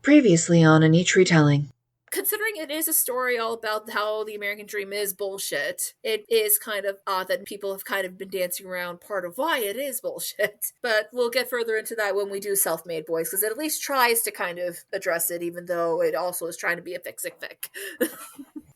Previously on a niche retelling. Considering it is a story all about how the American dream is bullshit, it is kind of odd that people have kind of been dancing around part of why it is bullshit. But we'll get further into that when we do Self-Made Boys, because it at least tries to kind of address it, even though it also is trying to be a fix-it fic.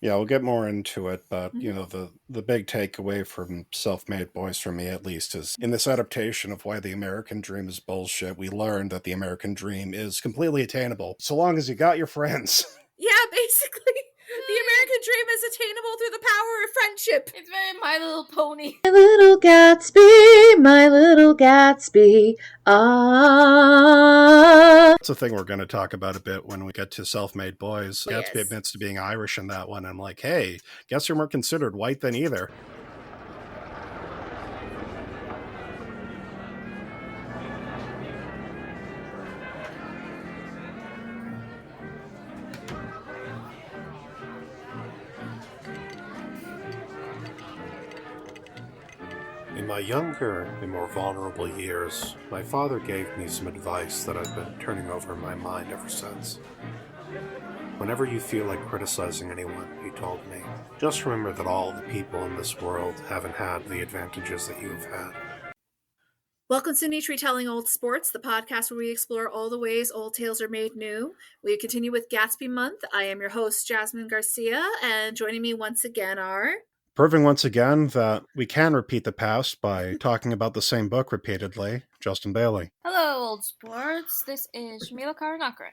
Yeah, we'll get more into it, but, you know, the big takeaway from Self-Made Boys, for me at least, is in this adaptation of why the American dream is bullshit, we learned that the American dream is completely attainable, so long as you got your friends. Yeah, basically. The American dream is attainable through the power of friendship. It's very My Little Pony. My little Gatsby, my little Gatsby, ah. That's a thing we're going to talk about a bit when we get to Self-Made Boys. Yes. Gatsby admits to being Irish in that one. I'm like, hey, guess you're more considered white than either. In my younger and more vulnerable years, my father gave me some advice that I've been turning over in my mind ever since. Whenever you feel like criticizing anyone, he told me, just remember that all the people in this world haven't had the advantages that you've had. Welcome to Niche Retelling Old Sports, the podcast where we explore all the ways old tales are made new. We continue with Gatsby Month. I am your host, Jasmine Garcia, and joining me once again are... Proving once again that we can repeat the past by talking about the same book repeatedly, Justin Bailey. Hello, Old Sports. This is Shamila.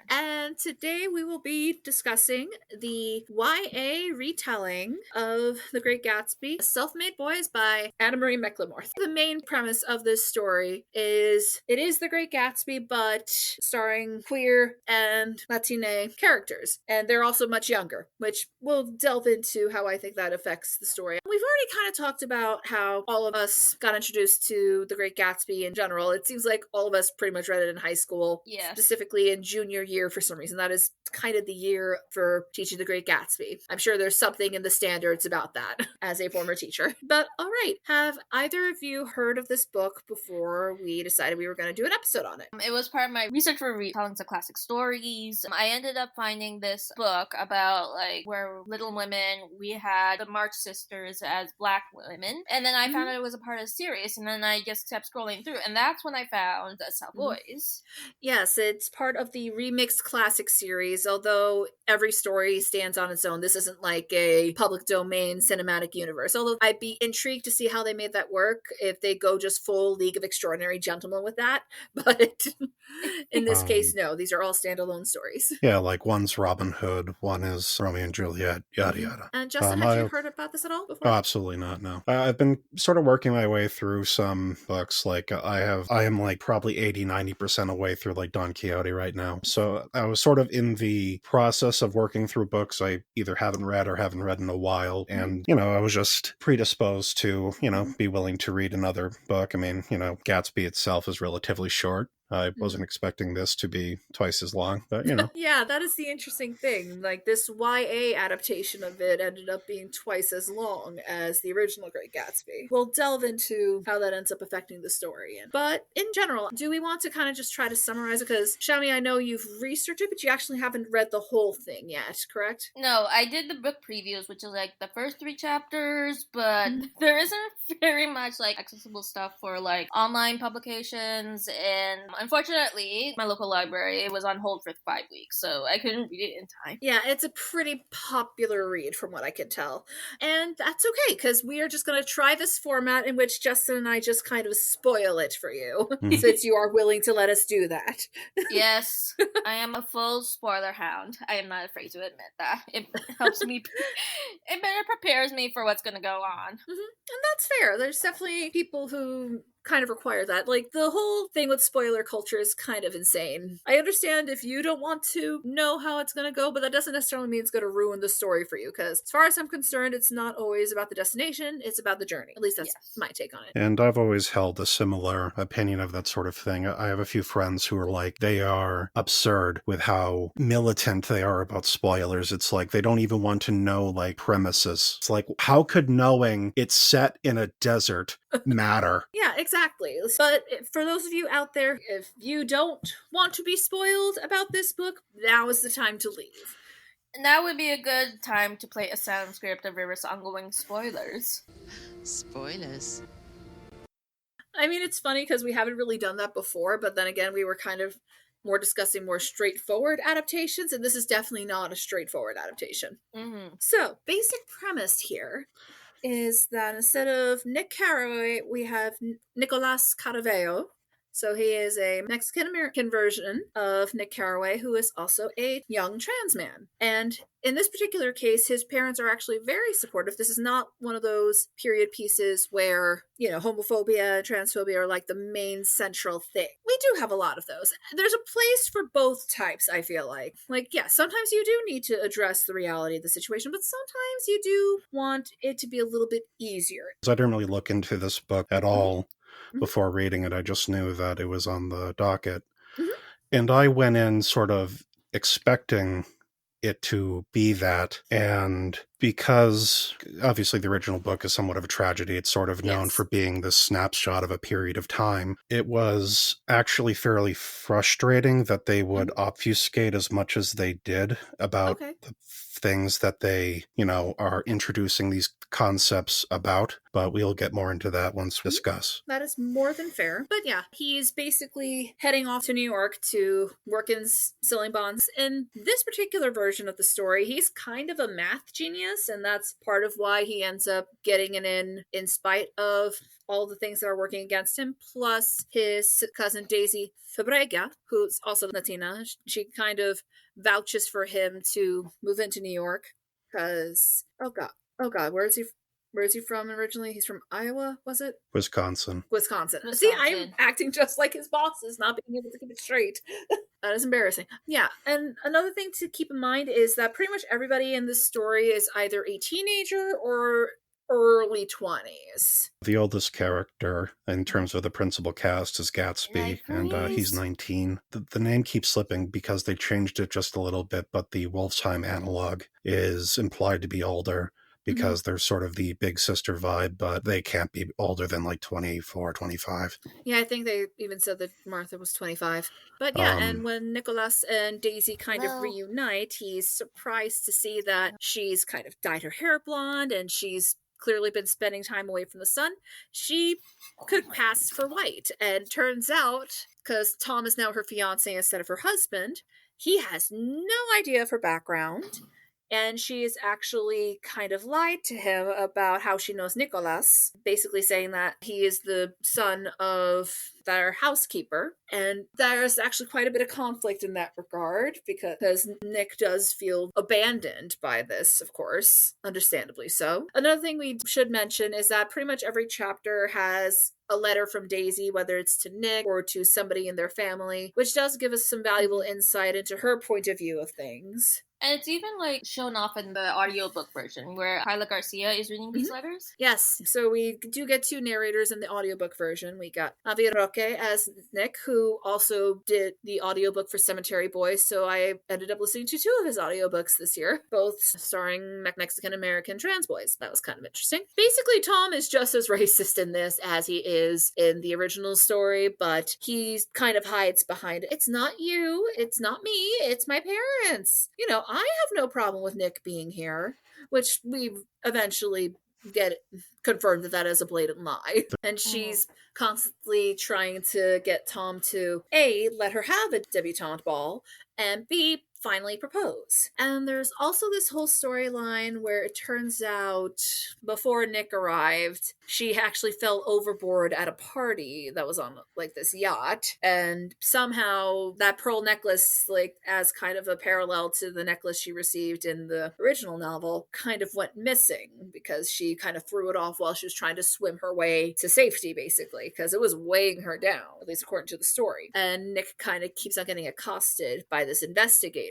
And today we will be discussing the YA retelling of The Great Gatsby, Self-Made Boys by Anne Marie McLemore. The main premise of this story is it is The Great Gatsby, but starring queer and Latina characters. And they're also much younger, which we'll delve into how I think that affects the story. We've already kind of talked about how all of us got introduced to The Great Gatsby in general. It seems like all of us pretty much read it in high school, specifically in junior year for some reason. That is kind of the year for teaching The Great Gatsby. I'm sure there's something in the standards about that as a former teacher. But all right, have either of you heard of this book before we decided we were going to do an episode on it? It was part of my research for retellings of classic stories. I ended up finding this book about like where Little Women, we had the March sisters as Black women, and then I found out it was a part of the series, and then I just kept scrolling through, and that's when I found Self Boys. Yes, it's part of the Remixed Classic series, although every story stands on its own. This isn't like a public domain cinematic universe, although I'd be intrigued to see how they made that work, if they go just full League of Extraordinary Gentlemen with that, but in this case, no, these are all standalone stories. Yeah, like one's Robin Hood, one is Romeo and Juliet, yada yada. And Justin, have you heard about this at all before? Oh, absolutely not, no. I've been sort of working my way through some books, like I am like probably 80-90% away through like Don Quixote right now. So I was sort of in the process of working through books I either haven't read or haven't read in a while. And, you know, I was just predisposed to, you know, be willing to read another book. I mean, you know, Gatsby itself is relatively short. I wasn't expecting this to be twice as long, but you know. Yeah, that is the interesting thing. Like, this YA adaptation of it ended up being twice as long as the original Great Gatsby. We'll delve into how that ends up affecting the story. But in general, do we want to kind of just try to summarize it? Because, Shami, I know you've researched it, but you actually haven't read the whole thing yet, correct? No, I did the book previews, which is like the first 3 chapters, but there isn't very much like accessible stuff for like online publications, and unfortunately, my local library was on hold for 5 weeks, so I couldn't read it in time. Yeah, it's a pretty popular read from what I can tell. And that's okay, because we are just going to try this format in which Justin and I just kind of spoil it for you, since you are willing to let us do that. Yes, I am a full spoiler hound. I am not afraid to admit that. It helps me, it better prepares me for what's going to go on. And that's fair. There's definitely people who kind of require that. Like, the whole thing with spoiler culture is kind of insane. I understand if you don't want to know how it's going to go, but that doesn't necessarily mean it's going to ruin the story for you, because as far as I'm concerned, it's not always about the destination, it's about the journey. At least that's my take on it. And I've always held a similar opinion of that sort of thing. I have a few friends who are like, they are absurd with how militant they are about spoilers. It's like they don't even want to know like premises. It's like, how could knowing it's set in a desert matter? Yeah, exactly. But for those of you out there, if you don't want to be spoiled about this book, now is the time to leave. Now would be a good time to play a sound script of River's ongoing spoilers. Spoilers. I mean, it's funny because we haven't really done that before, but then again, we were kind of more discussing more straightforward adaptations, and this is definitely not a straightforward adaptation. Mm-hmm. So, basic premise here is that instead of Nick Carraway, we have Nicolas Caravello. So he is a Mexican-American version of Nick Carraway, who is also a young trans man. And in this particular case, his parents are actually very supportive. This is not one of those period pieces where, homophobia and transphobia are like the main central thing. We do have a lot of those. There's a place for both types, I feel like. Sometimes you do need to address the reality of the situation, but sometimes you do want it to be a little bit easier. I didn't really look into this book at all before reading it. I just knew that it was on the docket. Mm-hmm. And I went in sort of expecting it to be that. And because obviously the original book is somewhat of a tragedy, it's sort of known for being this snapshot of a period of time. It was actually fairly frustrating that they would obfuscate as much as they did about the things that they, are introducing these concepts about, but we'll get more into that once we discuss. That is more than fair. But yeah, he's basically heading off to New York to work in selling bonds. In this particular version of the story, he's kind of a math genius, and that's part of why he ends up getting it in spite of all the things that are working against him, plus his cousin Daisy Fabrega, who's also Latina. She kind of vouches for him to move into New York because, oh god, where is he from originally? He's from Iowa, was it? Wisconsin. See, I'm acting just like his bosses, not being able to keep it straight. That is embarrassing. Yeah, and another thing to keep in mind is that pretty much everybody in this story is either a teenager or early 20s. The oldest character in terms of the principal cast is Gatsby, and he's 19. The name keeps slipping because they changed it just a little bit, but the Wolfsheim analog is implied to be older because they're sort of the big sister vibe, but they can't be older than like 24, 25. Yeah, I think they even said that Martha was 25. But yeah, and when Nicholas and Daisy kind of reunite, he's surprised to see that she's kind of dyed her hair blonde and she's clearly been spending time away from the sun. She could pass for white. And turns out, because Tom is now her fiancé instead of her husband, he has no idea of her background. And she is actually kind of lied to him about how she knows Nicholas, basically saying that he is the son of their housekeeper. And there's actually quite a bit of conflict in that regard because Nick does feel abandoned by this, of course, understandably so. Another thing we should mention is that pretty much every chapter has a letter from Daisy, whether it's to Nick or to somebody in their family, which does give us some valuable insight into her point of view of things. And it's even shown off in the audiobook version where Kyla Garcia is reading these letters. Yes, so we do get two narrators in the audiobook version. We got Javier Roque as Nick, who also did the audiobook for Cemetery Boys, so I ended up listening to two of his audiobooks this year, both starring Mexican-American trans boys. That was kind of interesting. Basically, Tom is just as racist in this as he is in the original story, but he kind of hides behind it. It's not you, it's not me, it's my parents. I have no problem with Nick being here, which we eventually get confirmed that is a blatant lie. And she's constantly trying to get Tom to A, let her have a debutante ball, and B, finally propose. And there's also this whole storyline where it turns out before Nick arrived, she actually fell overboard at a party that was on this yacht, and somehow that pearl necklace, as kind of a parallel to the necklace she received in the original novel, kind of went missing because she kind of threw it off while she was trying to swim her way to safety, basically, because it was weighing her down, at least according to the story. And Nick kind of keeps on getting accosted by this investigator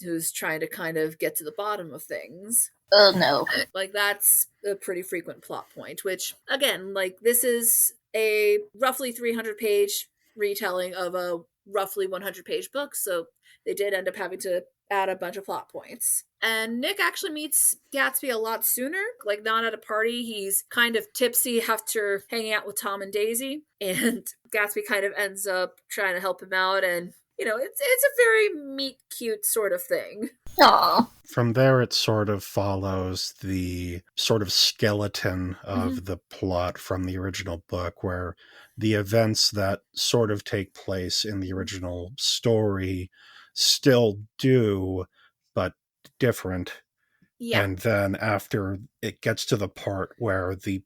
who's trying to kind of get to the bottom of things. Oh no. That's a pretty frequent plot point, which, again, this is a roughly 300-page retelling of a roughly 100-page book, so they did end up having to add a bunch of plot points. And Nick actually meets Gatsby a lot sooner, like not at a party. He's kind of tipsy after hanging out with Tom and Daisy, and Gatsby kind of ends up trying to help him out, and it's a very meet cute sort of thing. Aww. From there, it sort of follows the sort of skeleton of the plot from the original book, where the events that sort of take place in the original story still do, but different. Yeah. And then after it gets to the part where the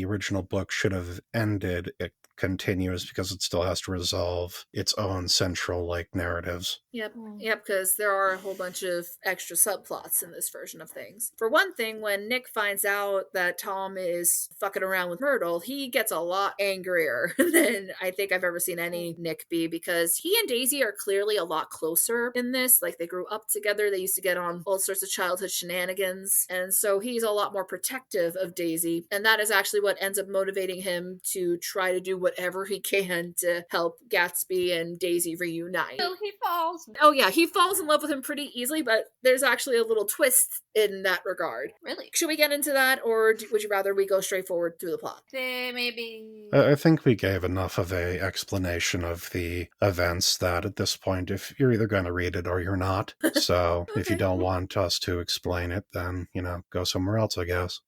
original book should have ended, it continues because it still has to resolve its own central narratives. Yep, because there are a whole bunch of extra subplots in this version of things. For one thing, when Nick finds out that Tom is fucking around with Myrtle, he gets a lot angrier than I think I've ever seen any Nick be, because he and Daisy are clearly a lot closer in this. Like, they grew up together, they used to get on all sorts of childhood shenanigans, and so he's a lot more protective of Daisy, and that is actually what ends up motivating him to try to do whatever he can to help Gatsby and Daisy reunite. So he falls. Oh yeah, he falls in love with him pretty easily, but there's actually a little twist in that regard. Really? Should we get into that, or would you rather we go straight forward through the plot? Maybe. I think we gave enough of a explanation of the events that at this point, if you're either going to read it or you're not. So Okay. If you don't want us to explain it, then, go somewhere else, I guess.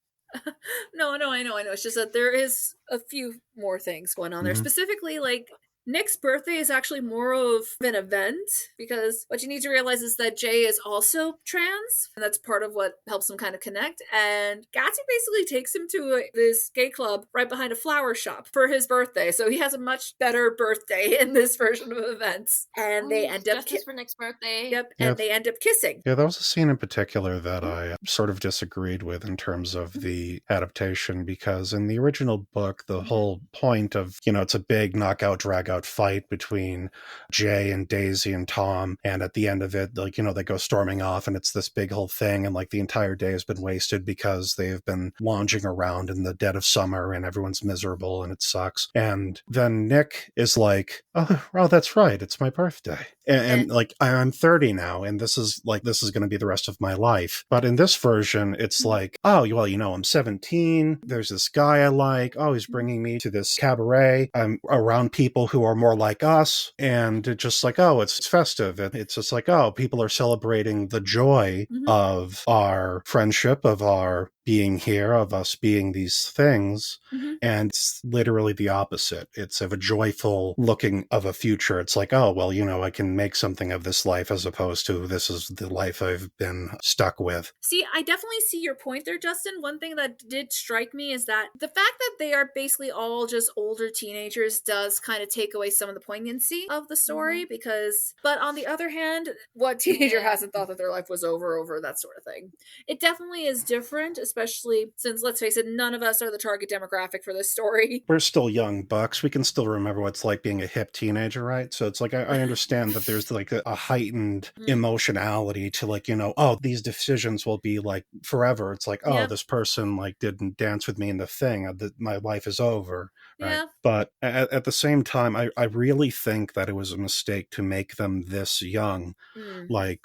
No, I know. It's just that there is a few more things going on there. Specifically, Nick's birthday is actually more of an event, because what you need to realize is that Jay is also trans, and that's part of what helps them kind of connect. And Gatsby basically takes him to this gay club right behind a flower shop for his birthday, so he has a much better birthday in this version of events. And they end up justice for Nick's birthday. Yep, and they end up kissing. Yeah, there was a scene in particular that I sort of disagreed with in terms of the adaptation, because in the original book, the whole point of, it's a big knockout, drag-out fight between Jay and Daisy and Tom, and at the end of it, they go storming off, and it's this big whole thing, and the entire day has been wasted because they've been lounging around in the dead of summer, and everyone's miserable, and it sucks. And then Nick is like, oh, that's right, it's my birthday. And I'm 30 now, and this is going to be the rest of my life. But in this version, it's like, oh, well, I'm 17. There's this guy I like. Oh, he's bringing me to this cabaret. I'm around people who are more like us. And it's just it's festive. It's just people are celebrating the joy of our friendship, of our being here, of us being these things. And it's literally the opposite. It's of a joyful looking of a future. It's oh, well, I can make something of this life, as opposed to this is the life I've been stuck with. See, I definitely see your point there, Justin. One thing that did strike me is that the fact that they are basically all just older teenagers does kind of take away some of the poignancy of the story, but on the other hand, what teenager hasn't thought that their life was over that sort of thing? It definitely is different, especially since, let's face it, none of us are the target demographic for this story. We're still young bucks. We can still remember what it's like being a hip teenager, right? So it's I understand that there's a heightened emotionality to oh, these decisions will be forever. It's this person didn't dance with me in the thing. My life is over. Right? Yeah. But at the same time, I really think that it was a mistake to make them this young.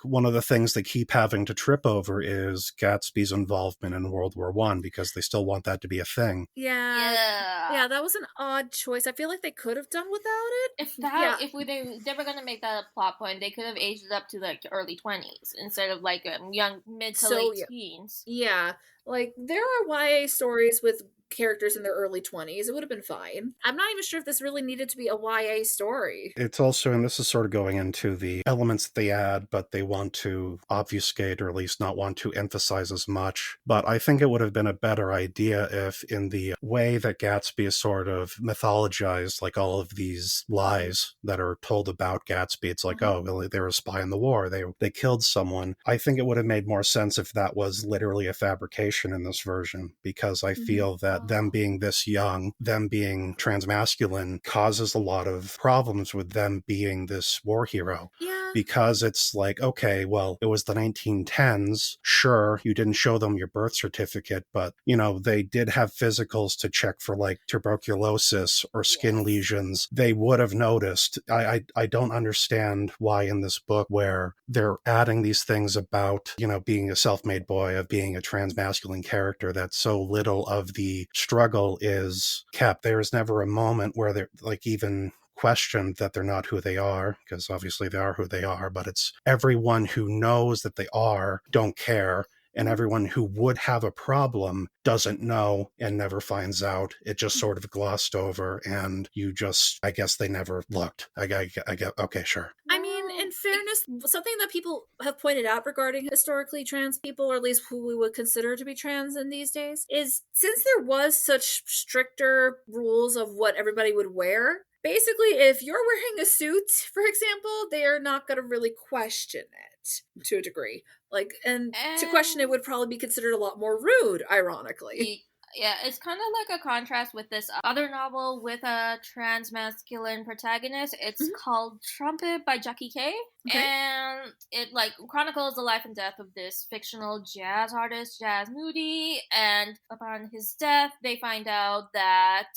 One of the things they keep having to trip over is Gatsby's involvement in World War I, because they still want that to be a thing. Yeah, that was an odd choice. I feel like they could have done without it. If they were going to make that a plot point, they could have aged it up to early 20s instead of young mid to late teens. Yeah, there are YA stories with characters in their early 20s. It would have been fine. I'm not even sure if this really needed to be a YA story. It's also, and this is sort of going into the elements that they add, but they want to obfuscate, or at least not want to emphasize as much. But I think it would have been a better idea if, in the way that Gatsby is sort of mythologized, all of these lies that are told about Gatsby, it's oh, well, they were a spy in the war, they killed someone. I think it would have made more sense if that was literally a fabrication in this version, because I feel that them being this young, them being transmasculine, causes a lot of problems with them being this war hero. Yeah, because it's like, okay, well, it was the 1910s. Sure, you didn't show them your birth certificate, but, they did have physicals to check for like tuberculosis or skin lesions. They would have noticed. I don't understand why in this book where they're adding these things about, being a self-made boy, of being a transmasculine character, that so little of the struggle is kept. There's never a moment where they're like even questioned that they're not who they are, because obviously they are who they are, but it's everyone who knows that they are don't care, and everyone who would have a problem doesn't know and never finds out. It just sort of glossed over, and I guess they never looked. I get, okay, sure. I mean, in fairness, something that people have pointed out regarding historically trans people, or at least who we would consider to be trans in these days, is since there was such stricter rules of what everybody would wear, basically, if you're wearing a suit, for example, they are not going to really question it to a degree. And to question it would probably be considered a lot more rude, ironically. Yeah, it's kind of like a contrast with this other novel with a transmasculine protagonist. It's called Trumpet by Jackie Kay. Okay. And it chronicles the life and death of this fictional jazz artist, Jazz Moody. And upon his death, they find out that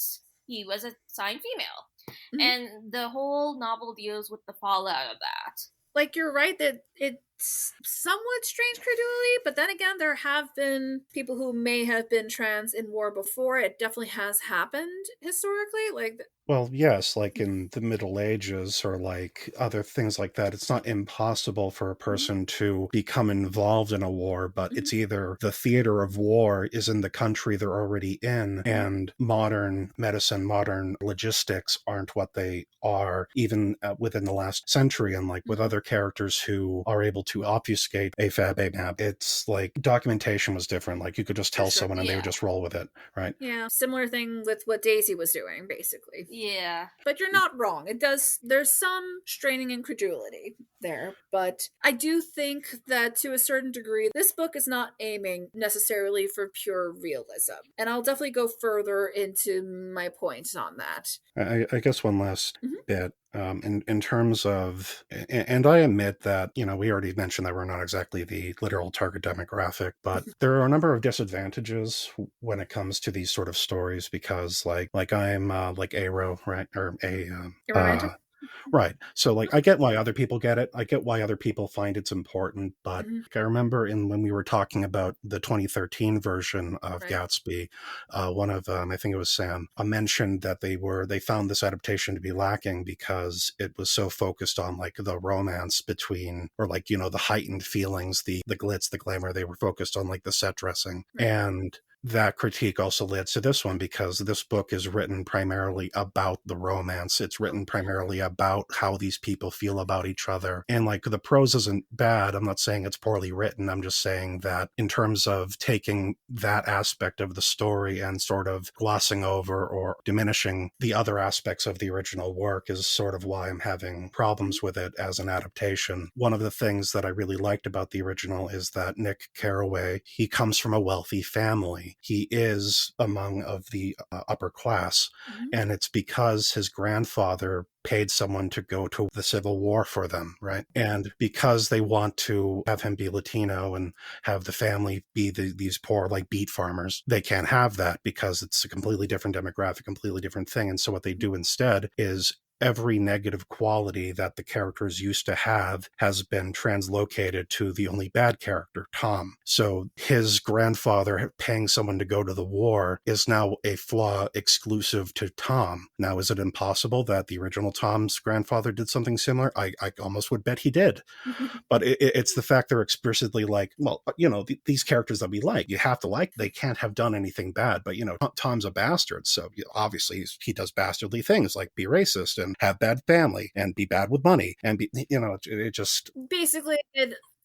he was assigned female. And the whole novel deals with the fallout of that. You're right that it's somewhat strange credulity, but then again, there have been people who may have been trans in war before. It definitely has happened historically. Well, yes, in the Middle Ages or other things like that, it's not impossible for a person to become involved in a war, but it's either the theater of war is in the country they're already in, and modern medicine, modern logistics aren't what they are, even within the last century, and with other characters who are able to obfuscate AFAB, AMAB. It's documentation was different. You could just tell someone and they would just roll with it, right? Yeah, similar thing with what Daisy was doing, basically. Yeah. But you're not wrong. There's some straining and credulity there, but I do think that to a certain degree, this book is not aiming necessarily for pure realism. And I'll definitely go further into my points on that. I guess one last bit. In terms of, and I admit that, we already mentioned that we're not exactly the literal target demographic, but there are a number of disadvantages when it comes to these sort of stories, because I'm ARO, right? Or Romantic? Right. So I get why other people get it. I get why other people find it's important. But I remember when we were talking about the 2013 version of Gatsby, one of I think it was Sam, mentioned that they found this adaptation to be lacking because it was so focused on the romance between, or the heightened feelings, the glitz, the glamour. They were focused on the set dressing. And that critique also led to this one, because this book is written primarily about the romance. It's written primarily about how these people feel about each other. And the prose isn't bad. I'm not saying it's poorly written. I'm just saying that in terms of taking that aspect of the story and sort of glossing over or diminishing the other aspects of the original work is sort of why I'm having problems with it as an adaptation. One of the things that I really liked about the original is that Nick Carraway, he comes from a wealthy family. He is among of the upper class, and it's because his grandfather paid someone to go to the Civil War for them, right? And because they want to have him be Latino and have the family be these poor beet farmers, they can't have that because it's a completely different demographic, completely different thing. And so what they do instead is every negative quality that the characters used to have has been translocated to the only bad character, Tom. So his grandfather paying someone to go to the war is now a flaw exclusive to Tom. Now, is it impossible that the original Tom's grandfather did something similar? I almost would bet he did. But it's the fact they're explicitly these characters that we like, you have to like, they can't have done anything bad. But, Tom's a bastard. So obviously he does bastardly things like be racist and have bad family and be bad with money and be, it just... Basically,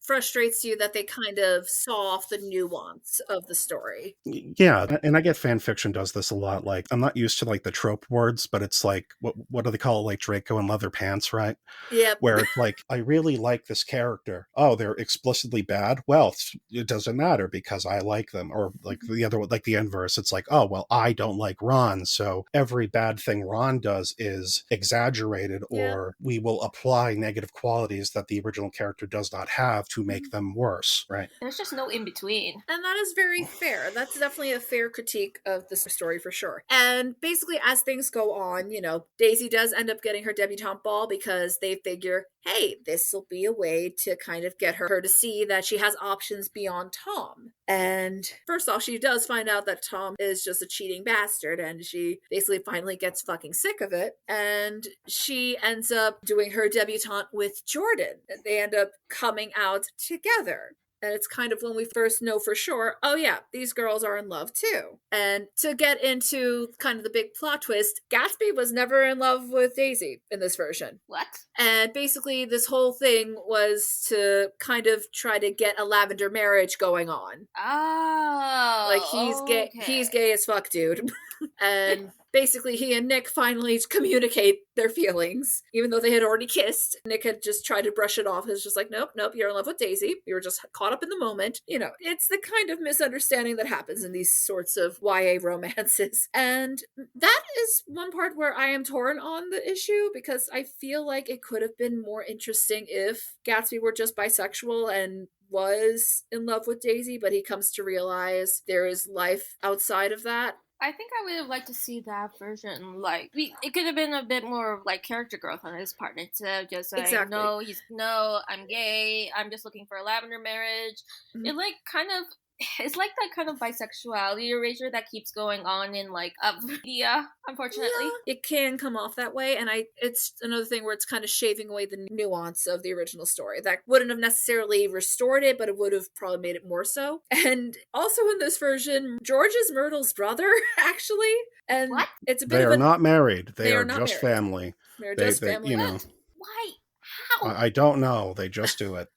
frustrates you that they kind of saw off the nuance of the story. Yeah, and I get fan fiction does this a lot. Like, I'm not used to like the trope words, but it's like, what do they call it? Like Draco and leather pants, right? Yep. Where it's like, I really like this character. Oh, they're explicitly bad? Well, it doesn't matter because I like them. Or like the other, like the inverse, it's like, oh, well, I don't like Ron, so every bad thing Ron does is exaggerated, or we will apply negative qualities that the original character does not have to make them worse, right? There's just no in between. And that is very fair. That's definitely a fair critique of the story for sure. And basically, as things go on, Daisy does end up getting her debutante ball because they figure, hey, this will be a way to kind of get her to see that she has options beyond Tom. And first off, she does find out that Tom is just a cheating bastard, and she basically finally gets fucking sick of it. And she ends up doing her debutante with Jordan. And they end up coming out together. And it's kind of when we first know for sure, oh yeah, these girls are in love too. And to get into kind of the big plot twist, Gatsby was never in love with Daisy in this version. What? And basically this whole thing was to kind of try to get a lavender marriage going on. Oh. Like he's gay as fuck, dude. And basically he and Nick finally communicate their feelings, even though they had already kissed. Nick had just tried to brush it off. It's just like, nope, you're in love with Daisy. You were just caught up in the moment. It's the kind of misunderstanding that happens in these sorts of YA romances. And that is one part where I am torn on the issue, because I feel like it could have been more interesting if Gatsby were just bisexual and was in love with Daisy, but he comes to realize there is life outside of that. I think I would have liked to see that version. Like, it could have been a bit more like character growth on his part instead of just like, exactly. no, I'm gay. I'm just looking for a lavender marriage. Mm-hmm. It's like that kind of bisexuality erasure that keeps going on in like media, unfortunately. Yeah, it can come off that way, and it's another thing where it's kind of shaving away the nuance of the original story. That wouldn't have necessarily restored it, but it would have probably made it more so. And also in this version, George is Myrtle's brother, actually. And what? It's a bit They of are not married. They are not just married. family. They're just family. Why? How? I don't know. They just do it.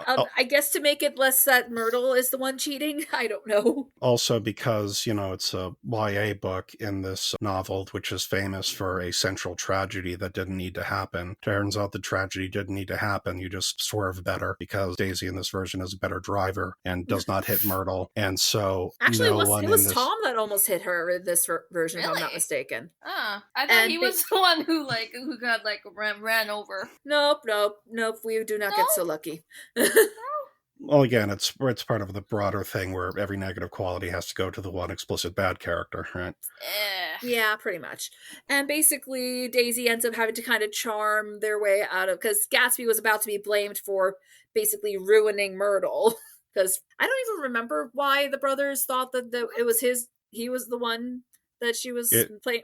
I guess to make it less that Myrtle is the one cheating. I don't know. Also because, it's a YA book in this novel, which is famous for a central tragedy that didn't need to happen. Turns out the tragedy didn't need to happen. You just swerve better because Daisy in this version is a better driver and does not hit Myrtle. And so actually, it was Tom that almost hit her in this version, really? If I'm not mistaken. I thought he was the one who got ran over. Nope. We do not get so lucky. Well, again, it's part of the broader thing where every negative quality has to go to the one explicit bad character, right? Yeah, pretty much. And basically, Daisy ends up having to kind of charm their way out of, because Gatsby was about to be blamed for basically ruining Myrtle. Because I don't even remember why the brothers thought that it was he was the one that she was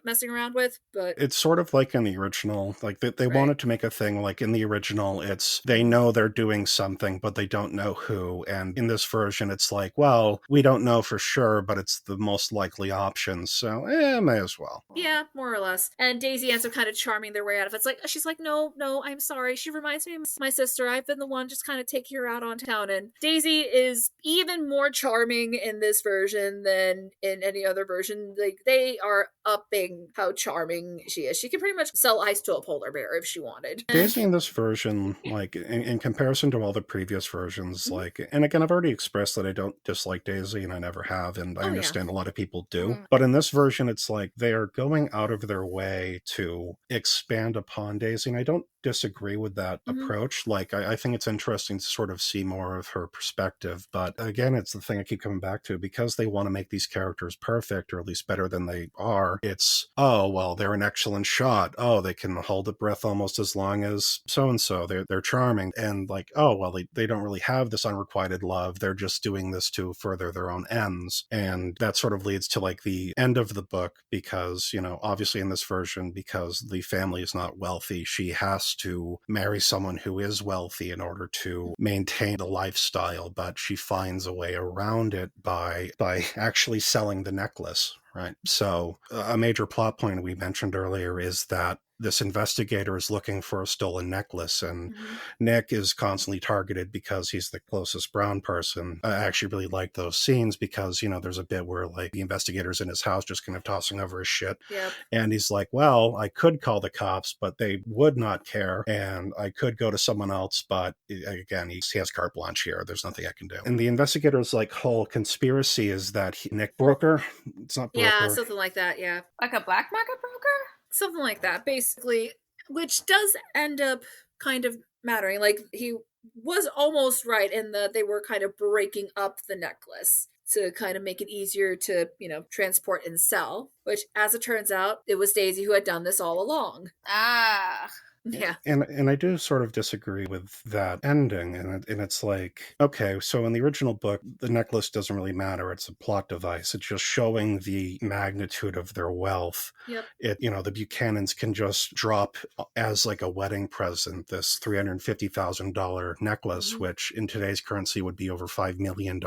messing around with, but it's sort of like in the original, like they wanted to make a thing like in the original, it's they know they're doing something, but they don't know who. And in this version, it's like, well, we don't know for sure, but it's the most likely option, so may as well. Yeah, more or less. And Daisy ends up kind of charming their way out of it. It's like, she's like, no, I'm sorry. She reminds me of my sister. I've been the one just kind of taking her out on town. And Daisy is even more charming in this version than in any other version. Like, they are upping how charming she is. She can pretty much sell ice to a polar bear if she wanted. Daisy in this version, like in comparison to all the previous versions, like, and again, I've already expressed that I don't dislike Daisy and I never have, and I understand a lot of people do. But in this version, it's like they are going out of their way to expand upon Daisy, and I don't disagree with that approach. Like, I think it's interesting to sort of see more of her perspective. But again, it's the thing I keep coming back to, because they want to make these characters perfect, or at least better than they are. It's, oh, well, they're an excellent shot. Oh, they can hold the breath almost as long as so-and-so. They're charming. And like, oh, well, they don't really have this unrequited love. They're just doing this to further their own ends. And that sort of leads to like the end of the book, because, obviously in this version, because the family is not wealthy, she has to marry someone who is wealthy in order to maintain the lifestyle, but she finds a way around it by actually selling the necklace. Right. So a major plot point we mentioned earlier is that this investigator is looking for a stolen necklace, and Mhm. Nick is constantly targeted because he's the closest brown person. I actually really like those scenes because, there's a bit where like the investigator's in his house just kind of tossing over his shit. Yep. And he's like, well, I could call the cops, but they would not care. And I could go to someone else, but again, he has carte blanche here. There's nothing I can do. And the investigator's like whole conspiracy is that Nick broker. It's not broker. Yeah, something like that, yeah. Like a black market broker? Something like that, basically, which does end up kind of mattering. Like, he was almost right in that they were kind of breaking up the necklace to kind of make it easier to, transport and sell, which, as it turns out, it was Daisy who had done this all along. Ah. Yeah. And I do sort of disagree with that ending. And it's like, okay, so in the original book, the necklace doesn't really matter. It's a plot device. It's just showing the magnitude of their wealth. Yep. The Buchanans can just drop as like a wedding present this $350,000 necklace, which in today's currency would be over $5 million.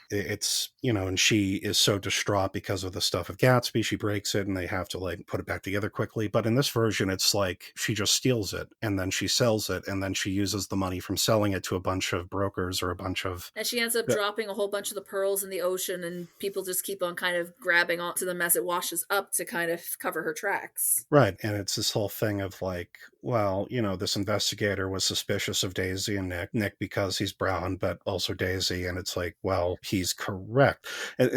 It's, and she is so distraught because of the stuff of Gatsby. She breaks it and they have to like put it back together quickly. But in this version, it's like she just steals it and then she sells it and then she uses the money from selling it to a bunch of brokers or a bunch of... And she ends up dropping a whole bunch of the pearls in the ocean, and people just keep on kind of grabbing onto them as it washes up to kind of cover her tracks. Right. And it's this whole thing of like, well, this investigator was suspicious of Daisy and Nick because he's brown, but also Daisy. And it's like, well, he's correct. And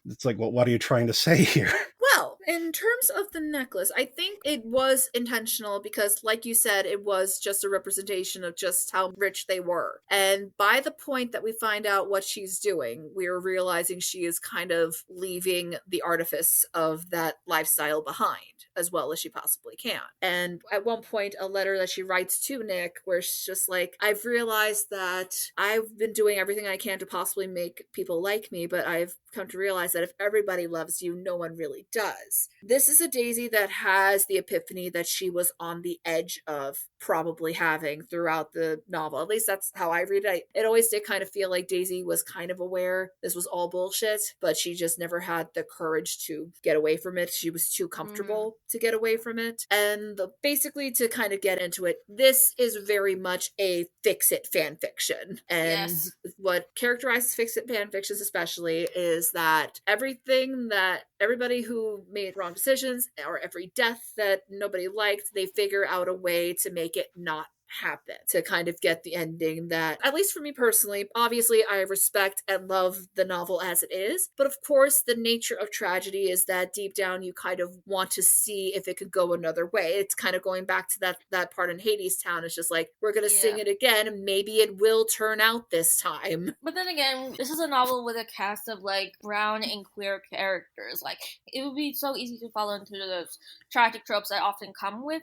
it's like, well, what are you trying to say here? Well, in terms of the necklace, I think it was intentional because, like you said, it was just a representation of just how rich they were. And by the point that we find out what she's doing, we're realizing she is kind of leaving the artifice of that lifestyle behind as well as she possibly can. And at one point, a letter that she writes to Nick where she's just like, I've realized that I've been doing everything I can to possibly make people like me, but I've come to realize that if everybody loves you, no one really does. This is a Daisy that has the epiphany that she was on the edge of probably having throughout the novel. At least that's how I read it. It always did kind of feel like Daisy was kind of aware this was all bullshit, but she just never had the courage to get away from it. She was too comfortable to get away from it. And basically, to kind of get into it, this is very much a Fix It fanfiction. And what characterizes Fix It fanfictions especially is that everybody who made wrong decisions or every death that nobody liked, they figure out a way to make it not happen, to kind of get the ending that, at least for me personally, obviously I respect and love the novel as it is, but of course the nature of tragedy is that deep down you kind of want to see if it could go another way. It's kind of going back to that part in Hades Town. It's just like, we're gonna sing it again and maybe it will turn out this time. But then again, this is a novel with a cast of like brown and queer characters. Like, it would be so easy to fall into those tragic tropes that often come with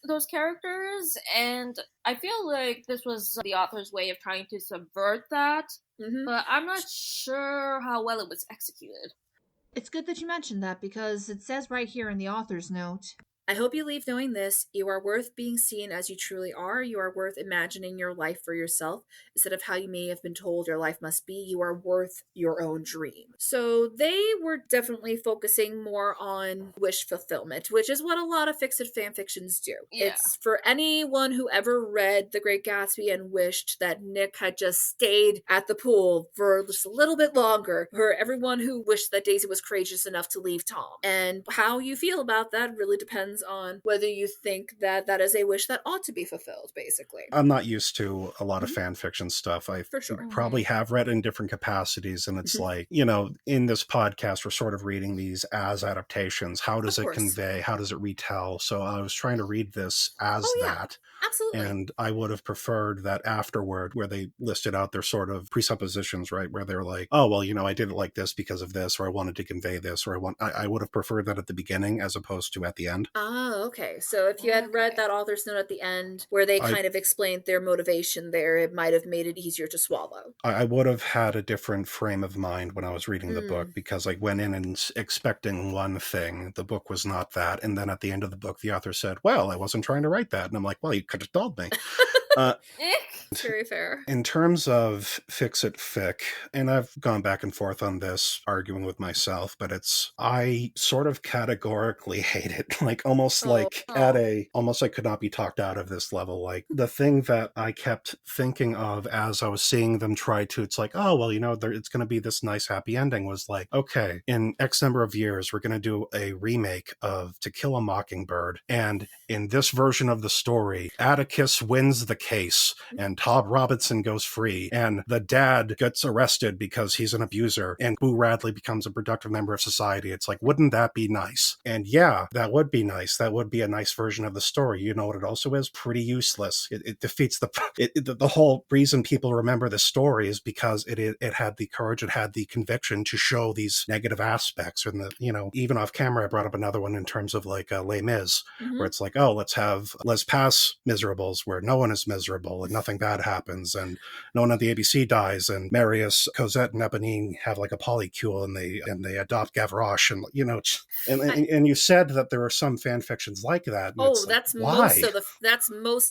those characters, and I feel like this was the author's way of trying to subvert that, but I'm not sure how well it was executed. It's good that you mentioned that because it says right here in the author's note, I hope you leave knowing this. You are worth being seen as you truly are. You are worth imagining your life for yourself instead of how you may have been told your life must be. You are worth your own dream. So they were definitely focusing more on wish fulfillment, which is what a lot of Fix It fanfictions do. Yeah. It's for anyone who ever read The Great Gatsby and wished that Nick had just stayed at the pool for just a little bit longer, for everyone who wished that Daisy was courageous enough to leave Tom. And how you feel about that really depends on whether you think that that is a wish that ought to be fulfilled, basically. I'm not used to a lot of fan fiction stuff. I For sure. probably have read in different capacities, and it's like, in this podcast, we're sort of reading these as adaptations. How does it convey? How does it retell? So I was trying to read this as that. Absolutely. And I would have preferred that afterward, where they listed out their sort of presuppositions, right? Where they're like, oh, well, I didn't like this because of this, or I wanted to convey this, or I would have preferred that at the beginning as opposed to at the end. Oh, okay. So if you had read that author's note at the end where they kind of explained their motivation there, it might have made it easier to swallow. I would have had a different frame of mind when I was reading the book, because I went in and expecting one thing. The book was not that. And then at the end of the book, the author said, well, I wasn't trying to write that. And I'm like, well, you could have told me. It's very fair. In terms of Fix It Fic, and I've gone back and forth on this, arguing with myself, but I sort of categorically hate it. Like, almost almost I could not be talked out of this level. Like, the thing that I kept thinking of as I was seeing them try to, it's like, oh, well, it's going to be this nice happy ending, was like, okay, in X number of years, we're going to do a remake of To Kill a Mockingbird. And in this version of the story, Atticus wins the case and Todd Robinson goes free, and the dad gets arrested because he's an abuser, and Boo Radley becomes a productive member of society. It's like, wouldn't that be nice? And yeah, that would be nice. That would be a nice version of the story. You know what it also is? Pretty useless. It defeats the whole reason people remember the story is because it had the courage, it had the conviction to show these negative aspects. And even off camera, I brought up another one in terms of like Les Mis, where it's like, oh, let's pass miserables where no one is miserable and nothing bad happens and no one at the ABC dies, and Marius, Cosette, and Eponine have like a polycule and they adopt Gavroche, and and you said that there are some fan fictions like that. Oh, that's most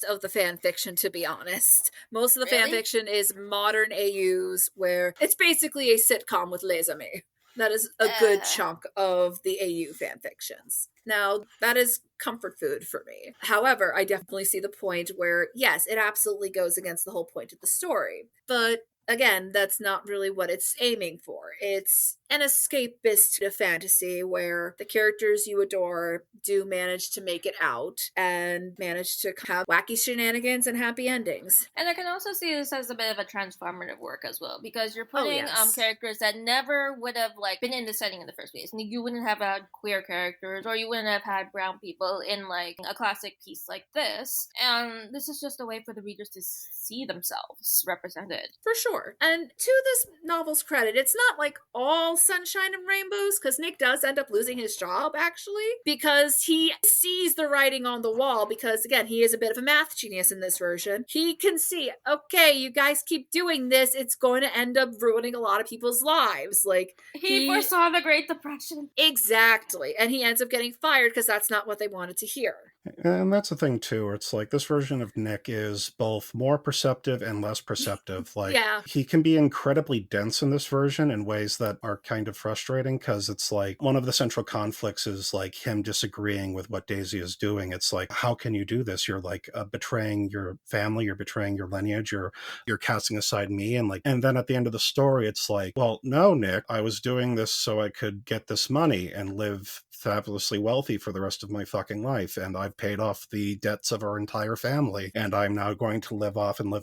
of the fan fiction, to be honest. Most of the fan fiction is modern AUs where it's basically a sitcom with Les Amis. That is a good chunk of the AU fan fictions. Now, that is comfort food for me. However, I definitely see the point where, yes, it absolutely goes against the whole point of the story. But again, that's not really what it's aiming for. It's an escapist fantasy where the characters you adore do manage to make it out and manage to have wacky shenanigans and happy endings. And I can also see this as a bit of a transformative work as well, because you're putting characters that never would have like been in the setting in the first place. You wouldn't have had queer characters, or you wouldn't have had brown people in like a classic piece like this. And this is just a way for the readers to see themselves represented. For sure. And to this novel's credit, it's not like all sunshine and rainbows, because Nick does end up losing his job, actually, because he sees the writing on the wall, because, again, he is a bit of a math genius in this version. He can see, okay, you guys keep doing this, it's going to end up ruining a lot of people's lives. Like, he foresaw the Great Depression. Exactly. And he ends up getting fired because that's not what they wanted to hear. And that's the thing, too, where it's like this version of Nick is both more perceptive and less perceptive. Like, he can be incredibly dense in this version in ways that are kind of frustrating, because it's like one of the central conflicts is like him disagreeing with what Daisy is doing. It's like, how can you do this? You're like betraying your family, you're betraying your lineage, you're casting aside me. And then at the end of the story, it's like, well, no, Nick, I was doing this so I could get this money and live fabulously wealthy for the rest of my fucking life, and I've paid off the debts of our entire family, and I'm now going to live